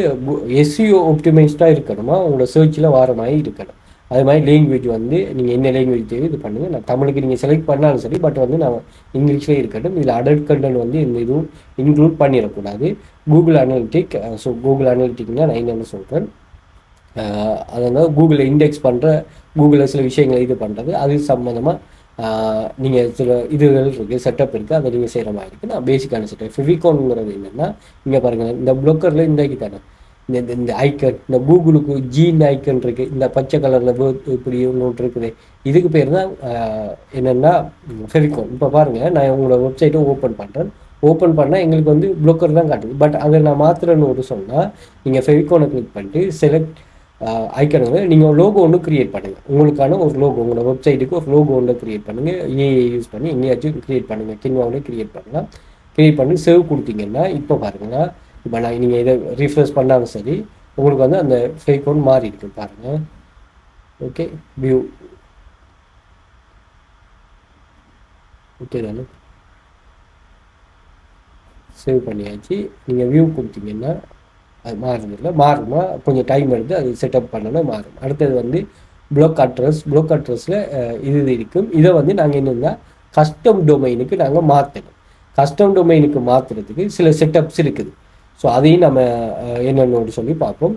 SEO ஆப்டிமைஸ்டாக இருக்கணுமா, உங்களோட சர்ச்சில் வர மாதிரி இருக்கணும். அது மாதிரி லாங்குவேஜ் வந்து நீங்கள் என்ன லாங்குவேஜ் தேவை இது பண்ணுங்கள். நான் தமிழுக்கு நீங்கள் செலக்ட் பண்ணாலும் சரி, பட் வந்து நான் இங்கிலீஷ்லேயே இருக்கட்டும். இதில் அடல்ட் கண்டென்ட் வந்து இந்த இதுவும் இன்க்ளூட் பண்ணிடக்கூடாது. கூகுள் அனலிட்டிக், ஸோ கூகுள் அனலிட்டிக்னா நான் என்னென்னு சொல்கிறேன், அதனால் கூகுளில் இண்டெக்ஸ் பண்ணுற, கூகுளில் சில விஷயங்களை இது பண்ணுறது, அது சம்மந்தமாக நீங்கள் சில இதுகள் இருக்குது, செட்டப் இருக்குது, அதை நீங்கள் செய்கிற மாதிரி இருக்குது. நான் பேசிக்கான செட்டப். ஃபெவிகான்ங்கிறது என்னென்னா இங்கே பாருங்கள், இந்த ப்ளோக்கரில் இந்த தானே இந்த ஐக்கன், இந்த கூகுளுக்கு ஜீன் ஐக்கன் இருக்குது, இந்த பச்சை கலரில் இப்படி ஒன்று இருக்குது. இதுக்கு பேர் தான் என்னென்னா ஃபெவிகான். இப்போ பாருங்கள், நான் உங்களோட வெப்சைட்டை ஓப்பன் பண்ணால் எங்களுக்கு வந்து ப்ளோக்கர் தான் காட்டுது. பட் அதை நான் மாத்திரன்னு சொன்னால் நீங்கள் ஃபெவிகானை கிளிக் பண்ணிட்டு செலக்ட் ஐக்கனுங்க நீங்கள் லோகோ ஒன்று க்ரியேட் பண்ணுங்கள். உங்களுக்கான ஒரு லோகோ, உங்களோட வெப்சைட்டுக்கு ஒரு லோகோ ஒன்று க்ரியேட் பண்ணுங்கள். ஏஐ யூஸ் பண்ணி எங்கேயாச்சும் க்ரியேட் பண்ணுங்கள். கின்வாவிலே க்ரியேட் பண்ணலாம். க்ரியேட் பண்ணி சேவ் கொடுத்தீங்கன்னா இப்போ பாருங்கள், இப்போ நான் நீங்கள் இதை ரீஃப்ரெஷ் பண்ணாலும் சரி உங்களுக்கு வந்து அந்த ஃபேக் ஒன்று மாறி இருக்கு பாருங்கள். ஓகே, வியூ ஓகே தானே, சேவ் பண்ணியாச்சு. நீங்கள் வியூ கொடுத்தீங்கன்னா அது மாறுதில்லை. மாறுமா, கொஞ்சம் டைம் எடுத்து அது செட்டப் பண்ணணும், மாறும். அடுத்தது வந்து ப்ளாக் அட்ரஸில் இது இருக்கும். இதை வந்து நாங்கள் என்னென்னா கஸ்டம் டொமைனுக்கு நாங்கள் மாற்றணும். கஸ்டம் டொமைனுக்கு மாற்றுறதுக்கு சில செட்டப்ஸ் இருக்குது. ஸோ அதையும் நம்ம என்னென்னு சொல்லி பார்ப்போம்.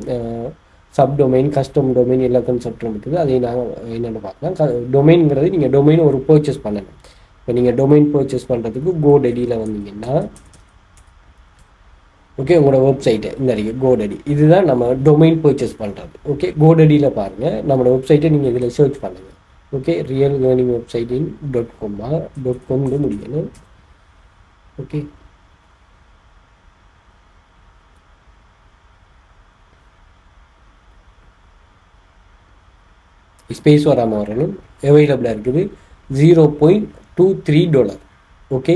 சப்டொமைன், கஸ்டம் டொமைன் எல்லா கன்செப்டும் இருக்குது. அதையும் நாங்கள் என்னென்னு பார்க்கலாம். டொமைனுங்கிறது நீங்கள் டொமைன் ஒரு பர்ச்சேஸ் பண்ணணும். இப்போ நீங்கள் டொமைன் பர்ச்சேஸ் பண்ணுறதுக்கு GoDaddyயில் வந்தீங்கன்னா ஓகே, உங்களோட வெப்சைட்டு இந்த GoDaddy, இதுதான் நம்ம டொமைன் பர்ச்சேஸ் பண்ணுறது. ஓகே, GoDaddyயில் பாருங்கள், நம்மளோட வெப்சைட்டை நீங்கள் இதில் சர்ச் பண்ணுங்கள். ஓகே, ரியல் லேர்னிங் வெப்சைட்டின் .comனு முடியணும். ஓகே, ஸ்பேஸ் வராமல் வரணும். அவைலபிளாக இருக்குது $0.23. ஓகே,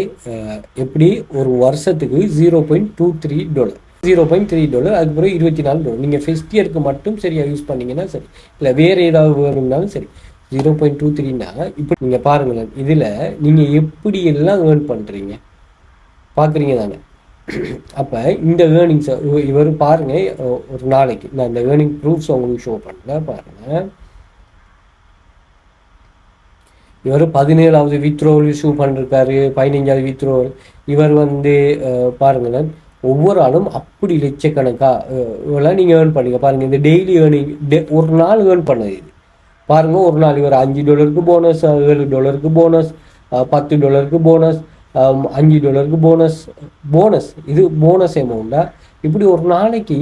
எப்படி ஒரு வருஷத்துக்கு $0.23, $0.3, அதுக்கப்புறம் $24. நீங்கள் ஃபர்ஸ்ட் இயருக்கு மட்டும் சரியாக யூஸ் பண்ணிங்கன்னா சரி, இல்லை வேறு ஏதாவது வேணும்னாலும் சரி. 0.23னா இப்போ நீங்கள் பாருங்களேன், இதில் நீங்கள் எப்படி எல்லாம் ஏர்ன் பண்ணுறீங்க பார்க்குறீங்க தானே. அப்போ இந்த ஏர்னிங்ஸை இவர் பாருங்கள், ஒரு நாளைக்கு நான் இந்த ஏர்னிங் ப்ரூஃப்ஸ் உங்களுக்கு ஷோ பண்ணல பாருங்கள். இவர் 17வது வித்ரோல் இஷ்யூ பண்ணிருக்காரு, 15வது வித்ரோல். இவர் வந்து பாருங்களேன், ஒவ்வொரு ஆளும் அப்படி லட்சக்கணக்காக இவெல்லாம் நீங்கள் ஏர்ன் பண்ணுங்க பாருங்கள். இந்த டெய்லி ஏர்னிங் ஒரு நாள் ஏர்ன் பண்ணது இது பாருங்கள். ஒரு நாள் இவர் $5 போனஸ், $7 போனஸ், $10 போனஸ், $5 போனஸ். இது போனஸ் அமௌண்ட்டா? இப்படி ஒரு நாளைக்கு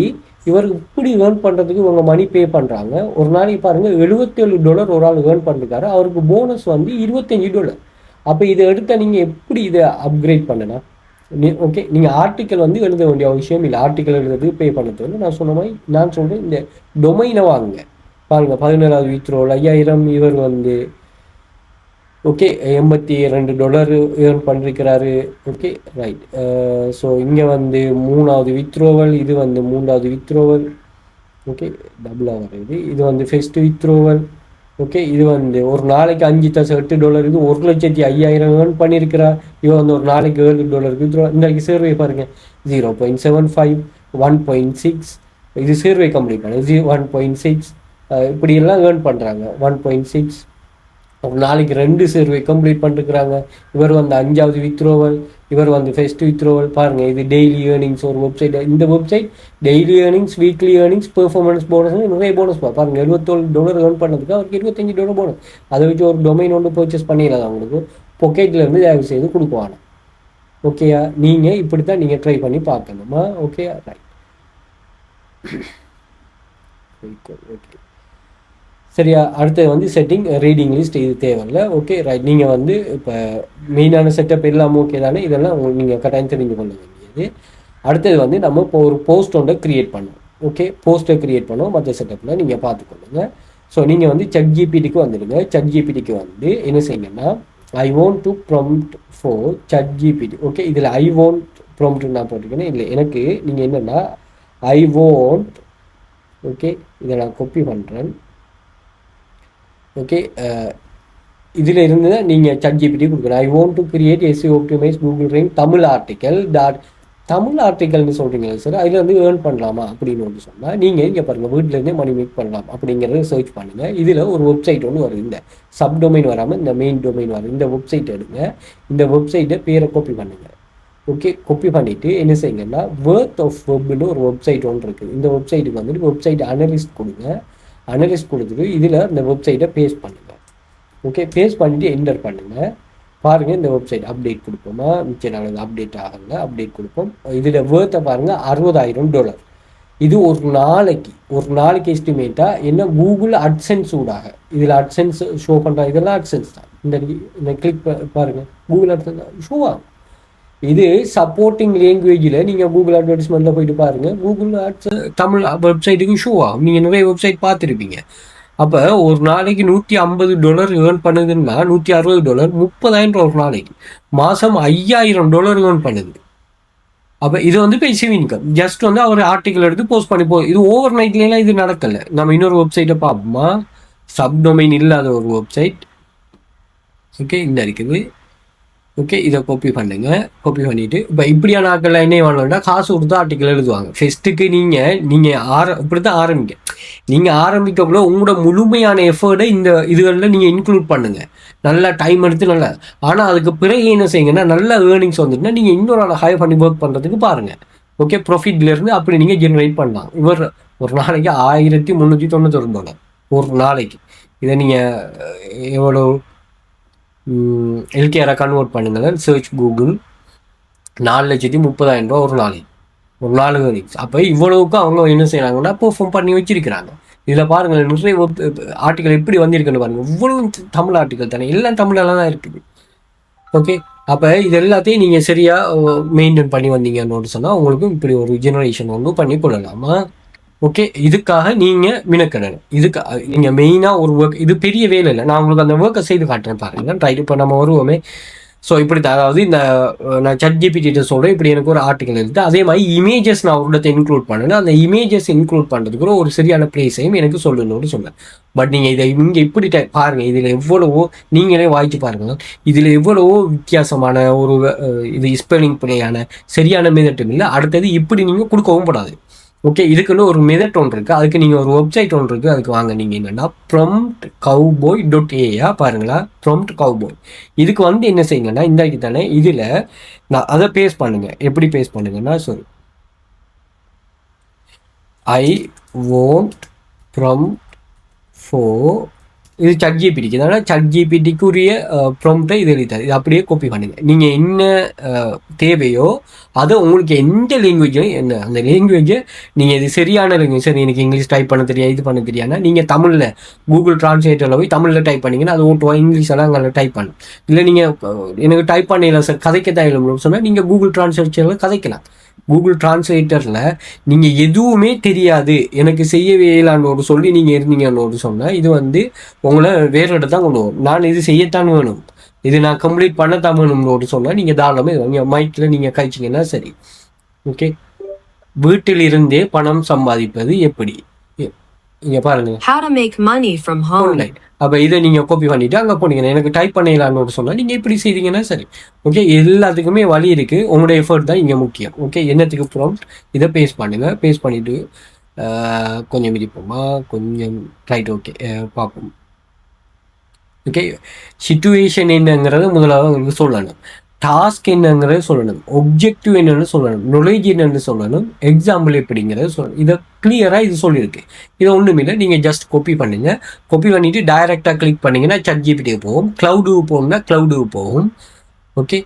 இவர் இப்படி ஏர்ன் பண்ணுறதுக்கு இவங்க மணி பே பண்ணுறாங்க. ஒரு நாளைக்கு பாருங்கள் $77 ஒரு ஆள் ஏர்ன் பண்ணிருக்காரு. அவருக்கு போனஸ் வந்து $25. அப்போ இதை எடுத்தால் நீங்கள் எப்படி இதை அப்கிரேட் பண்ணலாம்? ஓகே, நீங்கள் ஆர்டிக்கல் வந்து எழுத வேண்டிய விஷயம் இல்லை. ஆர்டிக்கல் எழுதுறதுக்கு பே பண்ண தேவை. நான் சொன்ன மாதிரி நான் சொல்கிறேன், இந்த டொமைனை வாங்குங்க. பாருங்கள், 17வது வித்ரோல் 5000 இவர் வந்து ஓகே $82 ஏர்ன் பண்ணிருக்கிறாரு. Okay right. ஸோ இங்கே வந்து 3வது வித்ரோவல், இது வந்து 3வது வித்ரோவல். ஓகே, டபுளாக வருது. இது வந்து ஃபெஸ்ட் வித்ரோவல். ஓகே, இது வந்து ஒரு நாளைக்கு $5.8, இது $1,05,000 ஏர்ன் பண்ணியிருக்கிறார். இவன் வந்து ஒரு நாளைக்கு $7 வித்ரோ. இந்த சர்வே பாருங்கள், 0.75, 1.6. இது சர்வே கம்ப்ளீட் பண்ணு 1.6. இப்படியெல்லாம் ஏர்ன் பண்ணுறாங்க. 1.6 ஒரு நாளைக்கு 2 சர்வே கம்ப்ளீட் பண்ணிருக்கிறாங்க. இவர் வந்து 5வது வித்ரோவல், இவர் வந்து ஃபெஸ்ட் வித்ரோவல். பாருங்கள், இது டெய்லி ஏர்னிங்ஸ் ஒரு வெப்சைட். இந்த website daily earnings, weekly earnings, performance bonus, நிறைய போனஸ் பாருங்கள். $77 ஏர்ன் பண்ணதுக்கு அவருக்கு $25 போனஸ். அதை வச்சு ஒரு டொமைன் ஒன்று பர்ச்சேஸ் பண்ணிடலாம். அவங்களுக்கு பொக்கெட்லேருந்து தயவு செய்து கொடுக்குவாங்க. ஓகேயா, நீங்கள் இப்படி தான் நீங்கள் ட்ரை பண்ணி பார்க்கணுமா? ஓகேயா, ரைட். ஓகே, சரியா. அடுத்தது வந்து செட்டிங் ரீடிங் லிஸ்ட், இது தேவையில்லை. Okay right. நீங்கள் வந்து இப்போ மெயினான செட்டப் எல்லாம் ஓகே தானே, இதெல்லாம் நீங்கள் கட்டாயம் தெரிஞ்சு கொள்ள வேண்டியது. அடுத்தது வந்து நம்ம இப்போ ஒரு போஸ்ட் ஒன்றை க்ரியேட் பண்ணோம். ஓகே, போஸ்ட்டை க்ரியேட் பண்ணோம். மற்ற செட்டப்பில் நீங்கள் பார்த்துக்கொள்ளுங்க. ஸோ நீங்கள் வந்து ChatGPTக்கு வந்துடுங்க. ChatGPTக்கு வந்து என்ன செய்யுங்கன்னா, I want to prompt for ChatGPT. Okay, இதில் ஐ வாண்ட் ப்ராம்ப்ட் நான் போட்டிருக்கேன். இல்லை, எனக்கு நீங்கள் என்னென்னா ஐ வாண்ட், ஓகே இதை நான் காப்பி பண்ணுறேன். ஓகே, இதில் இருந்து தான் நீங்கள் ChatGPT கொடுக்கணும். I want to create SEO optimize Google rank Tamil article Tamil ஆர்டிக்கல்னு சொல்கிறீங்களா சார், அதில் வந்து ஏர்ன் பண்ணலாமா அப்படின்னு வந்து சொன்னால், நீங்கள் இங்கே பாருங்கள், வீட்டிலேருந்தே மணி மேக் பண்ணலாம் அப்படிங்கிறத சர்ச் பண்ணுங்கள். இதில் ஒரு வெப்சைட் ஒன்று வரும். இந்த சப் டொமைன் வராமல் இந்த மெயின் டொமைன் வரும். இந்த வெப்சைட் எடுங்க. இந்த வெப்சைட்டை பேரை காப்பி பண்ணுங்கள். ஓகே, காப்பி பண்ணிவிட்டு என்ன செய்யுங்கன்னா, வேர்த் ஆஃப் வெப்னு ஒரு வெப்சைட் ஒன்று இருக்குது. இந்த வெப்சைட்டுக்கு வந்துட்டு வெப்சைட் அனலிஸ்ட் கொடுங்க. அனலிஸ்ட் கொடுத்துட்டு இதில் இந்த வெப்சைட்டை பேஸ்ட் பண்ணுங்கள். ஓகே, பேஸ்ட் பண்ணிவிட்டு என்டர் பண்ணுங்கள். பாருங்கள், இந்த வெப்சைட் அப்டேட் கொடுப்போமா, மிச்சம் நாங்கள் அப்டேட் ஆகலை, அப்டேட் கொடுப்போம். இதில் வேர்த்தை பாருங்கள், $60,000. இது ஒரு நாளைக்கு எஸ்டிமேட்டாக என்ன கூகுள் அட்சென்ஸ் ஊடாக, இதில் அட்சென்ஸ் ஷோ பண்ணுறா, இதெல்லாம் அட்சென்ஸ் தான். இந்த கிளிக் பாருங்கள், கூகுள் அட்சென்ஸ் ஷோ ஆகும். இது சப்போர்ட்டிங் லாங்குவேஜில் நீங்கள் கூகுள் அட்வர்டைஸ்மெண்ட்டில் போயிட்டு பாருங்கள், கூகுள் ஆட்ஸ் தமிழ் வெப்சைட்டுக்கு ஷோ ஆகும். நீங்கள் நிறைய வெப்சைட் பார்த்துருப்பீங்க. அப்போ ஒரு நாளைக்கு $150 ஏர்ன் பண்ணுதுன்னா, $160, $30,000 ஒரு நாளைக்கு. மாதம் $5,000 ஏர்ன் பண்ணுது. அப்போ இது வந்து பேசிவ் இன்கம். ஜஸ்ட் வந்து அவர் ஆர்டிக்கல் எடுத்து போஸ்ட் பண்ணி இது ஓவர் நைட்லாம் இது நடக்கலை. நம்ம இன்னொரு வெப்சைட்டை பார்ப்போமா, சப்டொமைன் இல்லாத ஒரு வெப்சைட். ஓகே, இந்த இருக்குது. ஓகே, இதை காப்பி பண்ணுங்க. காப்பி பண்ணிவிட்டு இப்போ இப்படியான ஆட்கள் என்ன வேணும்னா, காசு கொடுத்து ஆர்டிக்கல் எழுதுவாங்க. ஃபெஸ்ட்டுக்கு நீங்கள் இப்படி தான் ஆரம்பிங்க. நீங்கள் ஆரம்பிக்கக்குள்ள உங்களோட முழுமையான எஃபர்ட்டை இந்த இதுகளில் நீங்கள் இன்க்ளூட் பண்ணுங்கள். நல்லா டைம் எடுத்து நல்லா. ஆனால் அதுக்கு பிறகு என்ன செய்யுங்கன்னா, நல்ல ஏர்னிங்ஸ் வந்துட்டுனா நீங்கள் இன்னொரு ஹை பண்ணி ஒர்க் பண்ணுறதுக்கு பாருங்கள். ஓகே, ப்ராஃபிட்லேருந்து அப்படி நீங்கள் ஜென்ரேட் பண்ணலாம். இவர் ஒரு நாளைக்கு $1,391 ஒரு நாளைக்கு. இதை நீங்கள் எவ்வளோ எல்கேஆரை கன்வெர்ட் பண்ணுங்கள். சர்ச் கூகுள், $4,30,000 ஒரு நாளைக்கு அப்போ இவ்வளவுக்கு அவங்க என்ன செய்கிறாங்கன்னா, பெர்ஃபார்ம் பண்ணி வச்சிருக்கிறாங்க. இதில் பாருங்கள், நிறைய ஆர்டிக்கல் எப்படி வந்திருக்குன்னு பாருங்கள். இவ்வளவு தமிழ் ஆர்டிக்கல் தானே, எல்லாம் தமிழெல்லாம் தான் இருக்குது. ஓகே, அப்போ இது எல்லாத்தையும் நீங்கள் சரியாக மெயின்டைன் பண்ணி வந்தீங்கன்னு சொன்னால், உங்களுக்கு இப்படி ஒரு ஜெனரேஷன் ஒன்று பண்ணி கொள்ளலாமா. ஓகே, இதுக்காக நீங்கள் மினக்கடணும். நீங்கள் மெயினாக ஒரு ஒர்க், இது பெரிய வேலை இல்லை. நான் உங்களுக்கு அந்த ஒர்க்கை செய்து காட்டுறேன் பாருங்க. ரைட், இப்போ நம்ம வருவோமே. ஸோ இப்படி தான், அதாவது இந்த நான் ChatGPT சொல்கிறேன், இப்படி எனக்கு ஒரு ஆர்டிக்கல் இருக்குது. அதே மாதிரி இமேஜஸ் நான் ஒரு இடத்தை இன்க்ளூட் பண்ணேன். அந்த இமேஜஸ் இன்க்ளூட் பண்ணுறதுக்கு ஒரு சரியான ப்ளேஸையும் எனக்கு சொல்லணும்னு சொன்னேன். பட் நீங்கள் இதை இங்கே இப்படி பாருங்கள், இதில் எவ்வளவோ நீங்களே வாய்ச்சி பாருங்கள். இதில் எவ்வளவோ வித்தியாசமான ஒரு இது ஸ்பெல்லிங் பிள்ளையான சரியான மெதட்டும் இல்லை. அடுத்தது இப்படி நீங்கள் கொடுக்கவும் கூடாது. ஓகே, இதுக்குன்னு ஒரு மெதட் ஒன்று இருக்குது. அதுக்கு நீங்கள் ஒரு வெப்சைட் ஒன்று இருக்குது, அதுக்கு வாங்க. நீங்கள் என்னென்னா promptcowboy.ai பாருங்களா, prompt cowboy. இதுக்கு வந்து என்ன செய்யுங்கன்னா, இந்த தானே இதில் நான் அதை பேஸ்ட் பண்ணுங்கள். எப்படி பேஸ்ட் பண்ணுங்கன்னா, sorry, I want prompt for இது ChatGPTக்கு. அதனால் ChatGPTக்குரிய ப்ராம்ப்டை இது எழுதித்தார். இது அப்படியே காப்பி பண்ணுங்க. நீங்கள் என்ன தேவையோ அதை உங்களுக்கு எந்த லாங்குவேஜோ என்ன அந்த லாங்குவேஜை நீங்கள் இது சரியான லாங்குவேஜ், சரி எனக்கு இங்கிலீஷ் டைப் பண்ண தெரியாது, இது பண்ண தெரியாதுன்னா நீங்கள் தமிழில் கூகுள் டிரான்ஸ்லேட்டரில் போய் தமிழில் டைப் பண்ணிங்கன்னா அது ஓட்டுவா, இங்கிலீஷெல்லாம் அங்கே டைப் பண்ணும். இல்லை நீங்கள் எனக்கு டைப் பண்ணல சார் கதைக்கத்தான் எழுதணும்னு சொன்னால் நீங்கள் கூகுள் டிரான்ஸ்லேட்டரில் கதைக்கலாம். கூகுள் டிரான்ஸ்லேட்டரில் நீங்கள் எதுவுமே தெரியாது எனக்கு செய்யவே இயலான்னு சொல்லி நீங்கள் இருந்தீங்கன்னு சொன்னால் இது வந்து உங்களை வேறு இடத்தான் கொண்டு வரும். நான் இது செய்யத்தான் வேணும், இது நான் கம்ப்ளீட் பண்ணத்தான் வேணும்னு சொன்னால் நீங்கள் தாராளமாக நீங்கள் மைக்கில் நீங்கள் கழிச்சிங்கன்னா சரி. ஓகே, வீட்டில் இருந்தே பணம் சம்பாதிப்பது எப்படி இங்கே பாருங்கள். How to make money from home. Online. அப்போ இதை நீங்கள் காப்பி பண்ணிவிட்டு அங்கே போனீங்கன்னா எனக்கு டைப் பண்ணிடலான்னு சொன்னால் நீங்கள் இப்படி செய்தீங்கன்னா சரி. ஓகே, எல்லாத்துக்குமே வழி இருக்குது, உங்களோட எஃபர்ட் தான் இங்கே முக்கியம். ஓகே, என்னத்துக்கு ப்ராம்ப்ட் இதை பேஸ்ட் பண்ணுங்கள். பேஸ்ட் பண்ணிவிட்டு கொஞ்சம் விரிப்போமா, கொஞ்சம் ரைட். ஓகே, பார்ப்போம். ஓகே, சிச்சுவேஷன் என்னங்கிறத முதலாவது உங்களுக்கு சொல்லணும், டாஸ்க் என்னங்கிறத சொல்லணும், ஒப்ஜெக்டிவ் என்னன்னு சொல்லணும், நாலேஜ் என்னன்னு சொல்லணும், எக்ஸாம்பிள் எப்படிங்கிறத சொல்லணும். இதை கிளியராக இது சொல்லியிருக்கு. இது ஒன்றும் இல்லை, நீங்கள் ஜஸ்ட் காப்பி பண்ணுங்க. காப்பி பண்ணிவிட்டு டைரெக்டாக கிளிக் பண்ணிங்கன்னா ChatGPTக்கு போகும், க்ளவுடுக்கு போகணும்னா க்ளவுடுக்கு போகும். ஓகே,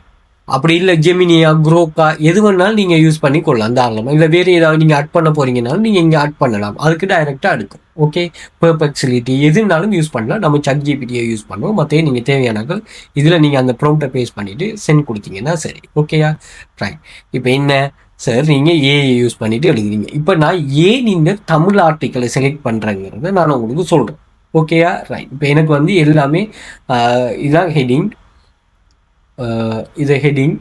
அப்படி இல்லை ஜெமினியா குரோக்கா எது வேணாலும் நீங்கள் யூஸ் பண்ணி கொள்ளலாம் தாராளமாக. இல்லை வேறு ஏதாவது நீங்கள் ஆட் பண்ண போகிறீங்கனாலும் நீங்கள் இங்கே ஆட் பண்ணலாம், அதுக்கு டைரெக்டாக எடுக்கும். ஓகே, பெர்ப்ளெக்சிட்டி எதுனாலும் யூஸ் பண்ணலாம். நம்ம ChatGPTயை யூஸ் பண்ணுவோம். மற்ற நீங்கள் தேவையானங்கள் இதில் நீங்கள் அந்த ப்ராம்ப்டை பேஸ்ட் பண்ணிவிட்டு சென்ட் கொடுத்தீங்கன்னா சரி. ஓகேயா, ரைட். இப்போ என்ன சார் நீங்கள் ஏஐ யூஸ் பண்ணிவிட்டு எழுதுறீங்க. இப்போ நான் ஏன் இந்த தமிழ் ஆர்டிக்கலை செலக்ட் பண்ணுறேங்கிறத நான் உங்களுக்கு சொல்கிறேன். ஓகேயா, ரைட். இப்போ எனக்கு வந்து எல்லாமே இதுதான் ஹெட்டிங். இது heading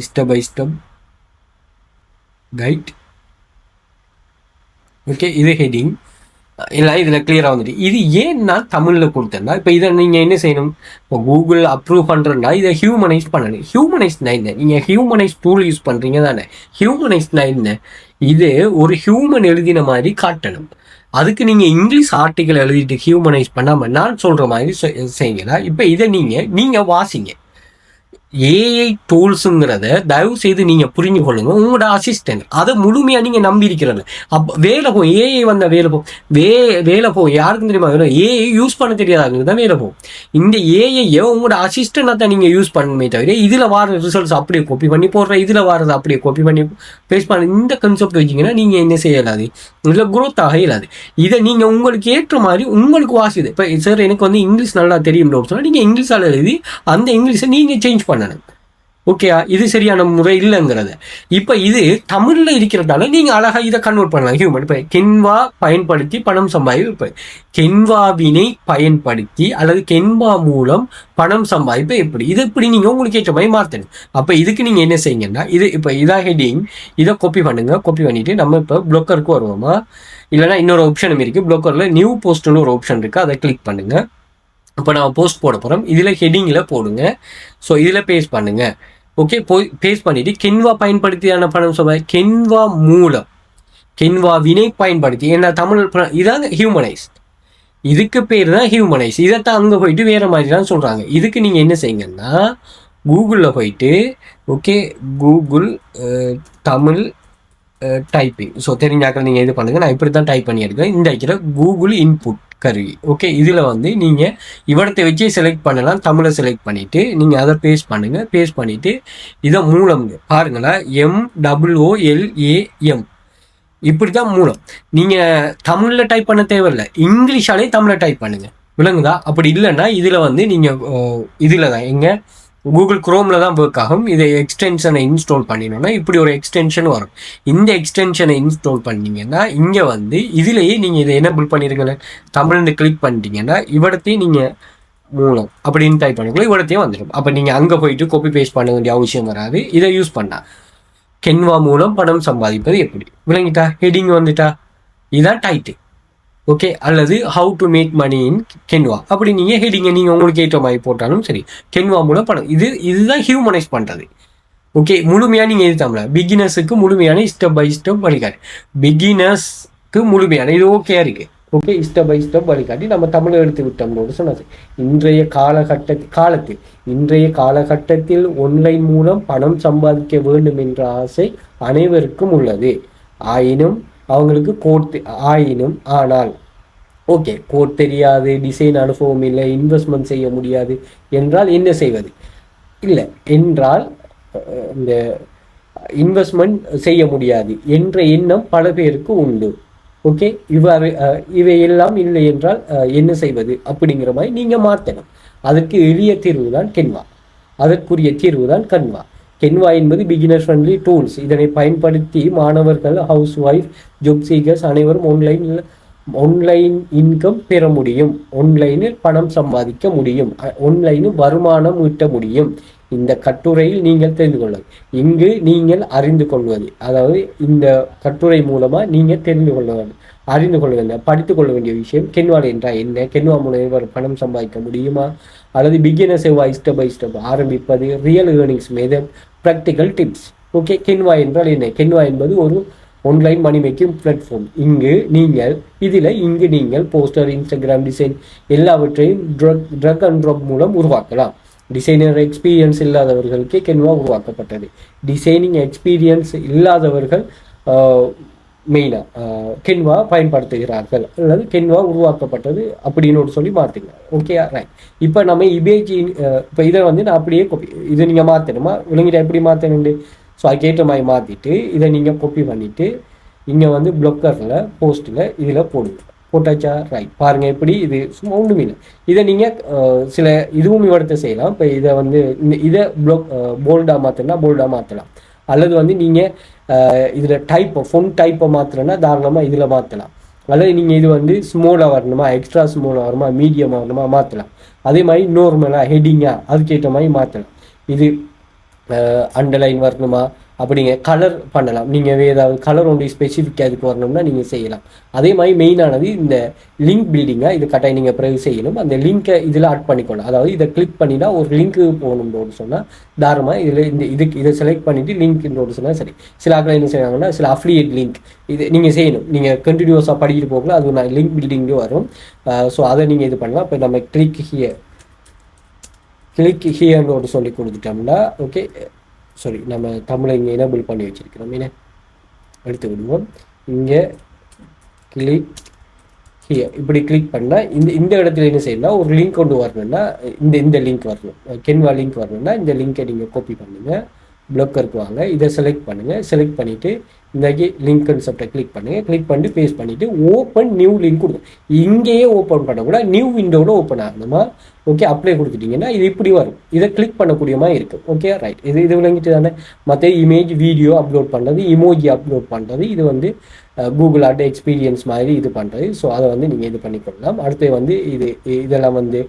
step by step guide. Okay, இது ஹெட்டிங் எல்லாம் இதில் கிளியராக வந்துட்டு. இது ஏன் நான் தமிழில் கொடுத்தேன்னா, இப்போ இதை நீங்கள் என்ன செய்யணும், இப்போ கூகுள் அப்ரூவ் பண்ணுறேன்னா இதை ஹியூமனைஸ் பண்ணணும். ஹியூமனைஸ்னா என்ன, நீங்கள் ஹியூமனைஸ் டூல் யூஸ் பண்ணுறீங்க தானே. ஹியூமனைஸ்னா என்ன, இது ஒரு ஹியூமன் எழுதின மாதிரி காட்டணும். அதுக்கு நீங்கள் இங்கிலீஷ் ஆர்டிக்கல் எழுதிட்டு ஹியூமனைஸ் பண்ணாமல் நான் சொல்கிற மாதிரி செய்யுங்களா. இப்போ இதை நீங்கள் வாசிங்க. ஏஐ டூல்ஸுங்கிறத தயவு செய்து நீங்கள் புரிஞ்சு கொள்ளுங்க. உங்களோட அசிஸ்டன்ட் அதை முழுமையாக நீங்கள் நம்பி இருக்கிறது. அப்போ வேலை போகும், ஏஐ வந்த வேலை போகும். வேலை போகும் யாருக்கும் தெரியுமா, ஏஐ யூஸ் பண்ண தெரியாதாங்க தான் வேலை போகும். இந்த ஏஐயை உங்களோட அசிஸ்டண்ட்டாக தான் நீங்கள் யூஸ் பண்ணணுமே தவிர இதில் வர ரிசல்ட்ஸ் அப்படியே காப்பி பண்ணி போடுற, இதில் வரது அப்படியே காப்பி பண்ணி பேஸ்ட் பண்ண இந்த கன்செப்ட் வச்சிங்கன்னா நீங்கள் என்ன செய்யலாது, இதில் குரோத் ஆக இயலாது. இதை நீங்கள் உங்களுக்கு ஏற்ற மாதிரி உங்களுக்கு வாசிது. இப்போ சார் எனக்கு வந்து இங்கிலீஷ் நல்லா தெரியும் சொன்னால் நீங்கள் இங்கிலீஷால் எழுதி அந்த இங்கிலீஷை நீங்கள் சேஞ்ச் பண்ணணும். ஓகேயா, இது சரியான முறை இல்லைங்கிறத. இப்போ இது தமிழில் இருக்கிறதால நீங்கள் அழகாக இதை கன்வெர்ட் பண்ணலாம் ஹியூமன். இப்போ கென்வா பயன்படுத்தி பணம் சம்பாதிப்பு, இப்போ கென்வாவினை பயன்படுத்தி அல்லது கென்வா மூலம் பணம் சம்பாதிப்பு எப்படி, இது எப்படி நீங்கள் உங்களுக்கு ஏற்ற மாதிரி மாற்றணும். அப்போ இதுக்கு நீங்கள் என்ன செய்யுங்கன்னா, இது இப்போ இதாக ஹெட்டிங், இதை காப்பி பண்ணுங்க. காப்பி பண்ணிவிட்டு நம்ம இப்போ ப்ளோக்கருக்கு வருவோமா, இல்லைனா இன்னொரு ஆப்ஷனும் இருக்குது ப்ளோக்கரில், நியூ போஸ்ட்னு ஒரு ஆப்ஷன் இருக்குது, அதை கிளிக் பண்ணுங்கள். இப்போ நான் போஸ்ட் போட போகிறோம், இதில் ஹெட்டிங்கில் போடுங்க. ஸோ இதில் பேஸ்ட் பண்ணுங்கள். ஓகே, பேஸ்ட் பண்ணிவிட்டு கென்வா பயன்படுத்தியான பணம் சொல்ல, கென்வா மூலம் கென்வா வினை பயன்படுத்தி என்ன தமிழ் இதாங்க ஹியூமனைஸ். இதுக்கு பேர் தான் ஹியூமனைஸ். இதைத்தான் அங்கே போயிட்டு வேறு மாதிரி தான் சொல்கிறாங்க. இதுக்கு நீங்கள் என்ன செய்யுங்கன்னா கூகுளில் போயிட்டு okay Google Tamil typing. So தெரிஞ்சாக்கள் நீங்கள் இது பண்ணுங்கள். நான் இப்படி தான் டைப் பண்ணி எடுக்கிறேன். இந்த வைக்கிற கூகுள் இன்புட் கருவி. ஓகே, இதில் வந்து நீங்கள் இவரத்தை வச்சே செலக்ட் பண்ணலாம். தமிழை செலக்ட் பண்ணிவிட்டு நீங்கள் அதை பேஸ்ட் பண்ணுங்கள். பேஸ்ட் பண்ணிவிட்டு இதை மூலம் பாருங்களா, MOOLAM இப்படி தான் மூலம். நீங்கள் தமிழில் டைப் பண்ண தேவையில்லை, இங்கிலீஷாலே தமிழில் டைப் பண்ணுங்கள். விளங்குதா? அப்படி இல்லைன்னா இதில் வந்து நீங்கள் இதில் தான் எங்கே கூகுள் குரோமில் தான் ஒர்க் ஆகும். இதை எக்ஸ்டென்ஷனை இன்ஸ்டால் பண்ணினோன்னா இப்படி ஒரு எக்ஸ்டென்ஷன் வரும். இந்த எக்ஸ்டென்ஷனை இன்ஸ்டால் பண்ணிங்கன்னா இங்கே வந்து இதிலேயே நீங்கள் இதை எனேபிள் பண்ணிருங்களேன். தமிழ்னு கிளிக் பண்ணிட்டீங்கன்னா இவடத்தையும் நீங்கள் மூலம் அப்படின்னு டைப் பண்ணிக்கலாம், இவடத்தையும் வந்துடும். அப்போ நீங்கள் அங்கே போயிட்டு காப்பி பேஸ்ட் பண்ண வேண்டிய அவசியம் வராது. இதை யூஸ் பண்ணால் கென்வா மூலம் பணம் சம்பாதிப்பது எப்படி. விளங்கிட்டா? ஹெட்டிங் வந்துட்டா, இதுதான் டைட்டில். ஓகே, அல்லது how to make money in Canva அப்படி நீங்கள் ஹெட்டிங்கை நீங்கள் உங்களுக்கு ஏற்ற மாதிரி போட்டாலும் சரி. கென்வா மூலம் பணம், இதுதான் ஹியூமனைஸ் பண்ணுறது. ஓகே, முழுமையாக நீங்கள் இது தமிழ் பிகினர்ஸுக்கு முழுமையான ஸ்டெப் பை ஸ்டெப் வழிகாட்டி, பிகினர்ஸ்க்கு முழுமையான இது ஓகே இருக்குது. ஓகே, ஸ்டெப் பை ஸ்டெப் வழிகாட்டி நம்ம தமிழை எடுத்து விட்டோம்னு சொன்னது. இன்றைய காலகட்டத்தில் ஒன்லைன் மூலம் பணம் சம்பாதிக்க வேண்டும் என்ற ஆசை அனைவருக்கும் உள்ளது. ஆயினும் அவங்களுக்கு ஆனால் ஓகே, கோட் தெரியாது, டிசைன் அனுபவம் இல்லை, இன்வெஸ்ட்மெண்ட் செய்ய முடியாது என்றால் என்ன செய்வது? இல்லை என்றால் இந்த இன்வெஸ்ட்மெண்ட் செய்ய முடியாது என்ற எண்ணம் பல பேருக்கு உண்டு. ஓகே, இவ்வாறு இவையெல்லாம் இல்லை என்றால் என்ன செய்வது அப்படிங்கிற மாதிரி நீங்கள் மாற்றணும். அதற்கு எளிய தீர்வு தான் கென்வா. அதற்குரிய தீர்வு தான் கன்வா. கென்வா என்பது பிகினர் ஃப்ரெண்ட்லி டூல்ஸ். இதனை பயன்படுத்தி மாணவர்கள், ஹவுஸ் ஒய்ஃப், ஜாப் சீக்கர்ஸ் அனைவரும் ஆன்லைன் இன்கம் பெற முடியும், ஆன்லைனில் பணம் சம்பாதிக்க முடியும், ஆன்லைனில் வருமானம் ஈட்ட முடியும். இந்த கட்டுரையில் நீங்கள் தெரிந்து கொள்வது, இங்கு நீங்கள் அறிந்து கொள்வது, அதாவது இந்த கட்டுரை மூலமாக நீங்கள் தெரிந்து கொள்வது, அறிந்து கொள்ள வேண்டிய, படித்துக் கொள்ள வேண்டிய விஷயம் கென்வால் என்றால் என்ன, கென்வா மூலம் பணம் சம்பாதிக்க முடியுமா, அல்லது பிகினர்ஸ் எவ்வாறு ஸ்டெப் பை ஸ்டெப் ஆரம்பிப்பது, real earnings method, practical tips. Okay, Canva என்றால் என்ன? கென்வா என்பது ஒரு ஆன்லைன் மணி மேக்கிங் பிளாட்ஃபார்ம். இங்கு நீங்கள் போஸ்டர், இன்ஸ்டாகிராம் டிசைன் எல்லாவற்றையும் ட்ரக் அண்ட் ட்ராப் மூலம் உருவாக்கலாம். டிசைனர் எக்ஸ்பீரியன்ஸ் இல்லாதவர்களுக்கு கென்வா உருவாக்கப்பட்டது. டிசைனிங் எக்ஸ்பீரியன்ஸ் இல்லாதவர்கள் மெயினாக கென்வா பயன்படுத்துகிறார்கள், அல்லது கென்வா உருவாக்கப்பட்டது அப்படின்னு சொல்லி மாற்றுங்க. Okay right. இப்போ நம்ம இமேஜ், இப்போ இதை வந்து நான் அப்படியே காப்பி, இதை நீங்கள் மாற்றணுமா, விளங்கிட்ட எப்படி மாற்றணுண்டு. ஸோ அதுக்கேற்ற மாதிரி மாற்றிட்டு இதை நீங்கள் காப்பி பண்ணிவிட்டு இங்கே வந்து ப்ளொக்கரில் போஸ்ட்டில் இதில் போடுங்க. போட்டாச்சா? ரைட். பாருங்கள் எப்படி, இது சும்மா ஒன்றுமே இல்லை. இதை நீங்கள் சில இதுவும் விவரத்தை செய்யலாம். இப்போ இதை வந்து இதை போல்டாக மாற்றினா போல்டாக மாற்றலாம், அல்லது வந்து நீங்கள் இதில் ஃபொண்ட் டைப்பை மாற்றணும்னா தாராளமாக இதில் மாற்றலாம், அல்லது நீங்கள் இது வந்து ஸ்மாலாக வரணுமா, எக்ஸ்ட்ரா ஸ்மாலாக வரணுமா, மீடியமாக வரணுமா மாற்றலாம். அதே மாதிரி நார்மலாக ஹெட்டிங்காக அதுக்கேற்ற மாதிரி மாற்றலாம். இது அண்டர்லைன் வரணுமா அப்படிங்க கலர் பண்ணலாம். நீங்கள் ஏதாவது கலர் ஒன்று ஸ்பெசிஃபிக்காக இதுக்கு வரணும்னா நீங்கள் செய்யலாம். அதே மாதிரி மெயினானது இந்த லிங்க் பில்டிங்காக இது கட்டாயம் நீங்கள் பிறகு செய்யணும். அந்த லிங்க்கை இதில் ஆட் பண்ணிக்கொள்ளலாம். அதாவது இதை கிளிக் பண்ணினா ஒரு லிங்க்கு போகணும்னு சொன்னால் தாராளமாக இதில் இதை செலக்ட் பண்ணிவிட்டு லிங்க்னு சொன்னால் சரி. சில ஆக்கள் என்ன செய்வாங்கன்னா சில அஃபிலியேட் லிங்க் இது நீங்கள் செய்யணும். நீங்கள் கண்டினியூஸாக படிக்கிட்டு போகல, அது நான் லிங்க் பில்டிங்கு வரும். ஸோ அதை நீங்கள் இது பண்ணலாம். இப்போ நம்ம கிளிக் ஹியர்னு சொல்லி கொடுத்துட்டோம்னா ஓகே, சாரி நம்ம தமிழை இங்கே எனேபிள் பண்ணி வச்சுருக்கிறோம். என்ன எடுத்து விடுவோம். இங்கே கிளிக் ஹியர் இப்படி கிளிக் பண்ணால் இந்த இடத்துல என்ன செய்யணும்னா ஒரு லிங்க் கொண்டு வரணும்னா இந்த லிங்க் வரணும், கென்வா லிங்க் வரணும்னா இந்த லிங்கை நீங்கள் காப்பி பண்ணுங்கள், ப்ளொக்கருக்கு வாங்க, இதை செலக்ட் பண்ணுங்கள். செலக்ட் பண்ணிவிட்டு இன்றைக்கி லிங்க் கன்செப்டை கிளிக் பண்ணுங்கள். கிளிக் பண்ணிட்டு பேஸ்ட் பண்ணிவிட்டு ஓப்பன் நியூ லிங்க் கொடுங்க. இங்கேயே ஓப்பன் பண்ணக்கூட நியூ விண்டோவில் ஓப்பன் ஆகணுமா. ஓகே, அப்ளை கொடுத்துட்டிங்கன்னா இது இப்படி வரும். இதை கிளிக் பண்ணக்கூடிய மாதிரி இருக்குது. Okay right. இது விளங்கிட்டு தானே. மற்ற இமேஜ் வீடியோ அப்லோட் பண்ணுறது, இமோஜி அப்லோட் பண்ணுறது, இது வந்து கூகுள் ஆர்ட் எக்ஸ்பீரியன்ஸ் மாதிரி இது பண்ணுறது. ஸோ அதை வந்து நீங்கள் இது பண்ணிக்கொள்ளலாம். அடுத்து வந்து இதெல்லாம் வந்து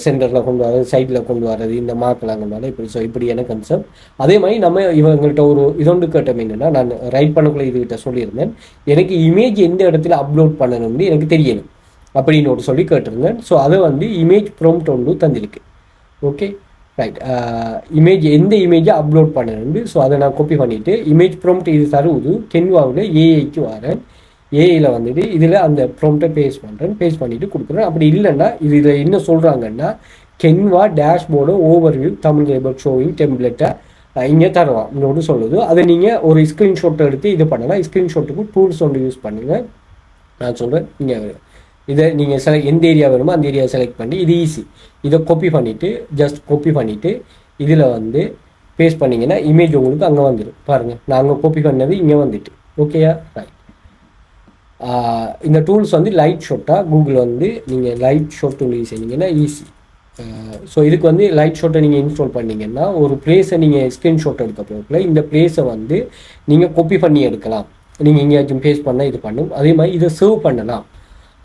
சென்டரில் கொண்டு வர்றது, சைடில் கொண்டு வர்றது, இந்த மார்க்கெல்லாம் கொண்டு வரது இப்படி. ஸோ இப்படியான கன்செப்ட். அதே மாதிரி நம்ம இவங்கள்ட்ட ஒரு இதொன்று கேட்டோம். என்னென்னா நான் ரைட் பண்ணக்குள்ள இதுகிட்ட சொல்லியிருந்தேன், எனக்கு இமேஜ் எந்த இடத்துல அப்லோட் பண்ணணும்னு எனக்கு தெரியணும் அப்படின்னு சொல்லி கேட்டிருந்தேன். ஸோ அதை வந்து இமேஜ் ப்ராம்ப்ட் ஒன்று தந்திருக்கு. Okay right. இமேஜ் எந்த இமேஜை அப்லோட் பண்ணணுண்டு. ஸோ அதை நான் காப்பி பண்ணிவிட்டு இமேஜ் ப்ராம்ப்ட் இது தருவது கென்வாவில் ஏஐக்கு வரேன். ஏஐயில் வந்துட்டு இதில் அந்த ப்ராம்ப்டை பேஸ்ட் பண்ணுறேன். பேஸ்ட் பண்ணிவிட்டு கொடுக்குறேன். அப்படி இல்லைன்னா இதில் என்ன சொல்கிறாங்கன்னா Canva dashboard overview Tamil labour showing டெம்ப்ளேட்டை இங்கே தருவான் இன்னொன்று சொல்லுது. அதை நீங்கள் ஒரு ஸ்க்ரீன்ஷாட்டை எடுத்து இது பண்ணலாம். ஸ்க்ரீன்ஷாட்டுக்கு டூல்ஸ் ஒன்று யூஸ் பண்ணுங்கள். நான் சொல்கிறேன், இங்கே இதை நீங்கள் எந்த ஏரியா வேணுமோ அந்த ஏரியா செலக்ட் பண்ணி, இது ஈஸி. இதை காப்பி பண்ணிவிட்டு ஜஸ்ட் காப்பி பண்ணிவிட்டு இதில் வந்து பேஸ்ட் பண்ணிங்கன்னா இமேஜ் உங்களுக்கு அங்கே வந்துடும். பாருங்கள், நாங்கள் காப்பி பண்ணது இங்கே வந்துட்டு. ஓகேயா ரைட். இந்த டூல்ஸ் வந்து லைட் ஷாட்டாக கூகுள் வந்து நீங்கள் லைட் ஷாட் டூல் யூஸ் பண்ணிங்கன்னா ஈஸி. ஸோ இதுக்கு வந்து லைட் ஷாட்டை நீங்கள் இன்ஸ்டால் பண்ணிங்கன்னா ஒரு பிளேஸை நீங்கள் ஸ்க்ரீன்ஷாட் எடுக்க போகல, இந்த பிளேஸை வந்து நீங்கள் காப்பி பண்ணி எடுக்கலாம். நீங்கள் எங்கேயாச்சும் பேஸ்ட் பண்ணால் இது பண்ணும். அதே மாதிரி இதை சேவ் பண்ணலாம்.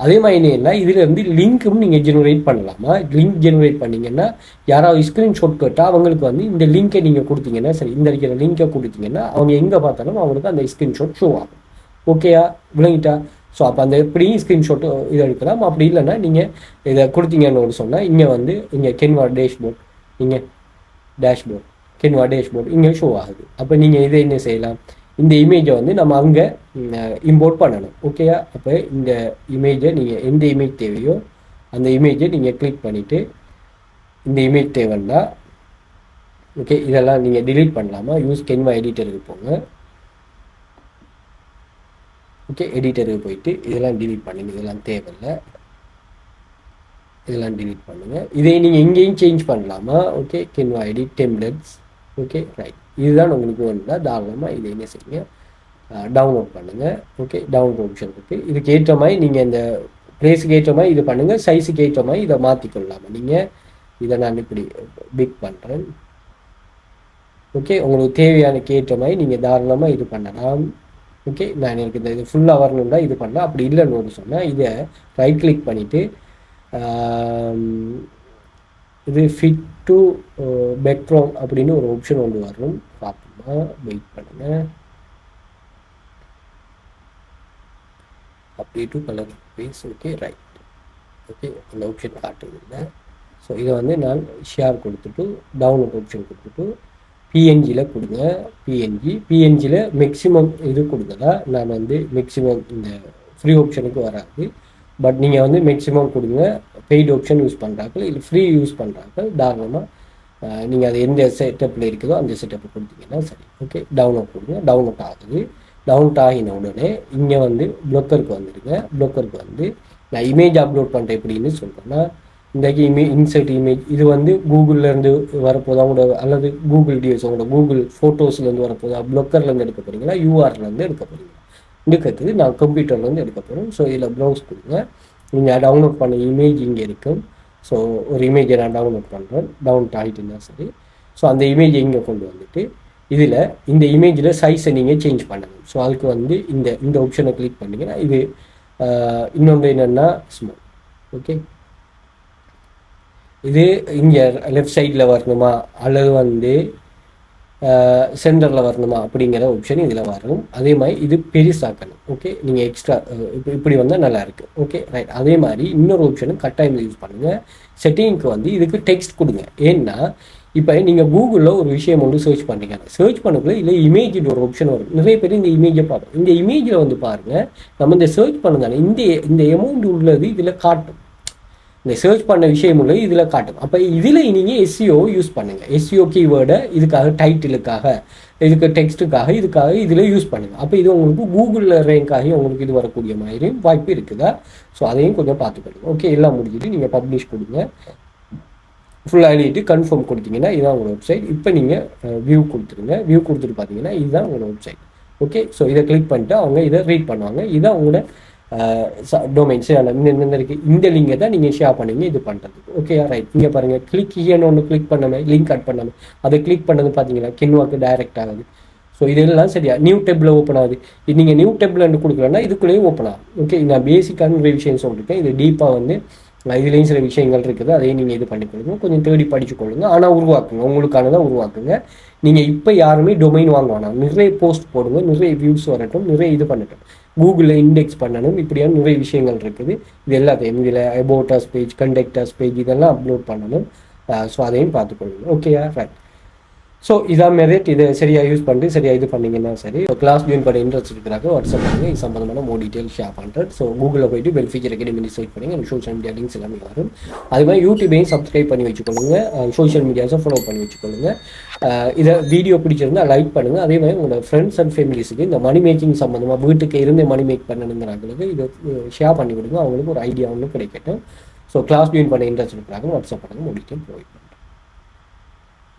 அதே மாதிரி என்ன, இதில் இருந்து லிங்க்கும் நீங்கள் ஜெனுரேட் பண்ணலாமா. லிங்க் ஜெனுரேட் பண்ணிங்கன்னா யாராவது ஸ்க்ரீன்ஷாட் கேட்டால் அவங்களுக்கு வந்து இந்த லிங்கை நீங்கள் கொடுத்தீங்கன்னா சரி, இந்த இருக்கிற லிங்கை கொடுத்தீங்கன்னா அவங்க எங்கே பார்த்தாலும் அவங்களுக்கு அந்த ஸ்க்ரீன்ஷாட் ஷோ ஆகும். ஓகேயா, விளங்கிட்டா. ஸோ அப்போ அந்த எப்படியும் ஸ்க்ரீன்ஷாட் இதை எடுக்கலாம். அப்படி இல்லைன்னா நீங்கள் இதை கொடுத்தீங்கன்னு சொன்னால் இங்கே வந்து இங்கே கென்வா டேஷ்போர்ட், இங்கே டேஷ்போர்ட் கென்வா டேஷ்போர்ட் இங்கே ஷோ ஆகுது. அப்போ நீங்கள் இதை என்ன செய்யலாம், இந்த இமேஜை வந்து நம்ம அங்கே இம்போர்ட் பண்ணணும். ஓகேயா. அப்போ இந்த இமேஜை நீங்கள் எந்த இமேஜ் தேவையோ அந்த இமேஜை நீங்கள் கிளிக் பண்ணிவிட்டு இந்த இமேஜ் தேவைன்னா ஓகே இதெல்லாம் நீங்கள் டிலீட் பண்ணலாமா. யூஸ் கென்வா எடிட்டருக்கு போங்க. ஓகே, எடிட்டருக்கு போயிட்டு இதெல்லாம் டிலீட் பண்ணுங்க, இதெல்லாம் தேவையில்லை. இதெல்லாம் delete பண்ணுங்கள். இதை நீங்கள் எங்கேயும் சேஞ்ச் பண்ணலாமா? Okay, Canva edit templates. Okay right, இதுதான் உங்களுக்கு வேணும்னா தாராளமாக இதை என்ன செய்யுங்க, டவுன்லோட் பண்ணுங்கள். ஓகே, டவுன்லோட் ஆப்ஷன் இருக்குது. இதுக்கு ஏற்ற மாதிரி நீங்கள் இந்த ப்ளேஸுக்கு ஏற்ற மாதிரி இது பண்ணுங்கள், சைஸுக்கு ஏற்ற மாதிரி இதை மாற்றிக்கொள்ளலாமா நீங்கள். இதை நான் இப்படி பிக் பண்ணுறேன். ஓகே, உங்களுக்கு தேவையானக்கு ஏற்ற மாதிரி நீங்கள் தாராளமாக இது பண்ணலாம். ஓகே, நான் எனக்கு இந்த இது ஃபுல்லாக வரணும்னா இது பண்ணலாம். அப்படி இல்லைன்னு சொன்னால் இதை ரைட் கிளிக் பண்ணிவிட்டு இது ஃபிட் டு பேக்ரவுண்ட் அப்படின்னு ஒரு ஆப்ஷன் ஒன்று வரணும். பார்ப்போமா, வெயிட் பண்ணுங்கள். அப்படி to colour base. Okay right. Okay, அந்த ஆப்ஷன் காட்டுது இல்லை. ஸோ இதை வந்து நான் ஷேர் கொடுத்துட்டு டவுன்லோட் ஆப்ஷன் கொடுத்துட்டு பிஎன்ஜியில் கொடுங்க. பிஎன்ஜியில் மேக்ஸிமம் இது கொடுக்குதா, நான் வந்து மேக்ஸிமம் இந்த ஃப்ரீ ஆப்ஷனுக்கு வராது. பட் நீங்கள் வந்து மேக்ஸிமம் கொடுங்க. பெய்டு ஆப்ஷன் யூஸ் பண்ணுறாங்க இல்லை ஃப்ரீ யூஸ் பண்ணுறாங்க, தாராளமாக நீங்கள் அது எந்த செட்டப்பில் இருக்குதோ அந்த செட்டப்பை கொடுத்தீங்கன்னா சரி. ஓகே, டவுன்லோட் கொடுங்க. டவுன்லோட் ஆகுது. டவுன்லோட் ஆகின உடனே இங்கே வந்து ப்ளோக்கருக்கு வந்துடுங்க. ப்ளோக்கருக்கு வந்து நான் இமேஜ் அப்லோட் பண்ணுறேன் எப்படின்னு சொல்கிறேன்னா, இன்றைக்கி இன்சர்ட் இமேஜ் இது வந்து கூகுள்லேருந்து வரப்போதா உங்களோட, அல்லது கூகுள் டிஎஸ் உங்களோட கூகுள் ஃபோட்டோஸ்லேருந்து வரப்போதா, ப்ளோக்கர்லேருந்து எடுக்க போகிறீங்களா, யூஆர்லேருந்து எடுக்க போகிறீங்களா, எடுக்கிறதுக்கு நான் கம்ப்யூட்டர்லேருந்து எடுக்க போகிறேன். ஸோ இதில் ப்ரௌஸ் கொடுங்க. நீங்கள் டவுன்லோட் பண்ண இமேஜ் இங்கே இருக்கும். ஸோ ஒரு இமேஜை நான் டவுன்லோட் பண்ணுறேன். டவுன்லோட் ஆகிட்டுன்னா சரி. ஸோ அந்த இமேஜை இங்கே கொண்டு வந்துட்டு இதில் இந்த இமேஜில் சைஸை நீங்கள் சேஞ்ச் பண்ணணும். ஸோ அதுக்கு வந்து இந்த ஆப்ஷனை கிளிக் பண்ணிங்கன்னா இது இன்னொன்று என்னென்னா ஸ்மால். ஓகே, இது இங்கே லெஃப்ட் சைடில் வரணுமா அல்லது வந்து சென்டரில் வரணுமா அப்படிங்கிற ஆப்ஷன் இதில் வரும். அதே மாதிரி இது பெருசாக்கணும். ஓகே, நீங்கள் எக்ஸ்ட்ரா இப்படி வந்தால் நல்லாயிருக்கு. Okay right. அதே மாதிரி இன்னொரு ஆப்ஷனும் கட்டாயம் யூஸ் பண்ணுங்கள். செட்டிங்க்கு வந்து இதுக்கு டெக்ஸ்ட் கொடுங்க. ஏன்னா இப்போ நீங்கள் கூகுளில் ஒரு விஷயம் ஒன்று சர்ச் பண்ணுறீங்க. சர்ச் பண்ணக்குள்ள இல்லை இமேஜின் ஒரு ஆப்ஷன் வரும். நிறைய பேர் இந்த இமேஜை பார்ப்போம். இந்த இமேஜில் வந்து பாருங்கள், நம்ம இந்த சர்ச் பண்ணுதானே இந்த அமௌண்ட் உள்ளது இதில் காட்டும். இந்த சர்ச் பண்ண விஷயம் உள்ளது இதில் காட்டும். அப்போ இதில் நீங்கள் எஸ்சிஓ யூஸ் பண்ணுங்கள். எஸ்சிஓ கீவேர்டை இதுக்காக, டைட்டிலுக்காக, இதுக்கு டெக்ஸ்ட்டுக்காக, இதுக்காக இதில் யூஸ் பண்ணுங்கள். அப்போ இது உங்களுக்கு கூகுளில் ரேங்க் ஆகி உங்களுக்கு இது வரக்கூடிய மாதிரி வாய்ப்பு இருக்குதா. ஸோ அதையும் கொஞ்சம் பார்த்துக்கணும். ஓகே, எல்லாம் முடிஞ்சுட்டு நீங்கள் பப்ளிஷ் கொடுங்க. ஃபுல்லாக எழுதிட்டு கன்ஃபார்ம் கொடுத்தீங்கன்னா இதுதான் உங்களோட வெப்சைட். இப்போ நீங்கள் வியூ கொடுத்துருங்க. வியூ கொடுத்துட்டு பார்த்தீங்கன்னா இதுதான் உங்களோட வெப்சைட். ஓகே, ஸோ இதை கிளிக் பண்ணிட்டு அவங்க இதை ரீட் பண்ணுவாங்க. இதுதான் உங்களோட டொமைன்ஸ். இந்த லிங்கை தான் நீங்கள் ஷேர் பண்ணுவீங்க இது பண்ணுறதுக்கு. Okay right. இங்கே பாருங்கள், கிளிக் ஹியர்னு ஒன்று கிளிக் பண்ணாமல், லிங்க் கட் பண்ணாமல் அதை கிளிக் பண்ணது பார்த்தீங்கன்னா Canvaக்கு டைரக்ட் ஆகுது. ஸோ இதெல்லாம் சரியா நியூ டேபிள் ஓப்பன் ஆகுது. இது நீங்கள் நியூ டேபிள் கொடுக்கலன்னா இதுக்குள்ளேயே ஓப்பன் ஆகும். ஓகே, நான் பேசிக்கான ஒரு விஷயம் சொல்லியிருக்கேன். இது டீப்பாக வந்து இதுலேயும் சில விஷயங்கள் இருக்குது. அதையும் நீங்கள் இது பண்ணிக்கொள்ளுங்க, கொஞ்சம் தேடி படிச்சுக்கொள்ளுங்க. ஆனால் உருவாக்குங்க, உங்களுக்கானதான் உருவாக்குங்க. நீங்கள் இப்போ யாருமே டொமைன் வாங்க வேணாம். நிறைய போஸ்ட் போடுங்க, நிறைய வியூஸ் வரட்டும், நிறைய இது பண்ணட்டும், கூகுளில் இண்டெக்ஸ் பண்ணணும். இப்படியான நிறைய விஷயங்கள் இருக்குது. இது எல்லாத்தையும் இதில் அபவுட்டர்ஸ் பேஜ், கண்டக்டர்ஸ் பேஜ் இதெல்லாம் அப்லோட் பண்ணணும். ஸோ அதையும் பார்த்துக்கொள்ளுங்க. ஓகேயா ரைட். ஸோ இதான் மெரிட். இதை சரியாக யூஸ் பண்ணிட்டு சரியாக இது பண்ணிங்கன்னா சரி. கிளாஸ் ஜாயின் பண்ண இன்ட்ரெஸ்ட் இருக்கிறாங்க வாட்ஸ்அப் பண்ணுங்கள். இது சம்பந்தமான மோர் டீட்டெயில் ஷேர் பண்ணுறேன். ஸோ கூகுளில் போய்ட்டு வெல்ஃபியர் அகாடமி சர்ச் பண்ணுங்க. எனக்கு சோஷியல் மீடியா லிங்க்ஸ் எல்லாமே வரும். அது மாதிரி யூடியூபையும் சப்ஸ்கிரைப் பண்ணி வச்சுக்கொள்ளுங்க. சோஷியல் மீடியாஸை ஃபாலோ பண்ணி வச்சுக்கொள்ளுங்க. இதை வீடியோ பிடிச்சிருந்தா லைக் பண்ணுங்கள். அதே மாதிரி உங்களோட ஃப்ரெண்ட்ஸ் அண்ட் ஃபேமிலிஸுக்கு இந்த மணி மேக்கிங் சம்மந்தமாக வீட்டுக்கு இருந்து மணி மேக் பண்ணணுங்கிறாங்களுக்கு இதை ஷேர் பண்ணி விடுங்க. அவங்களுக்கு ஒரு ஐடியா ஒன்று கிடைக்கட்டும். ஸோ கிளாஸ் ஜாயின் பண்ண இன்ட்ரெஸ்ட் இருக்கிறாங்க வாட்ஸ்அப் பண்ணுங்கள். மோர் டீட்டெயில் ப்ரொவைட் பண்ணுங்கள்.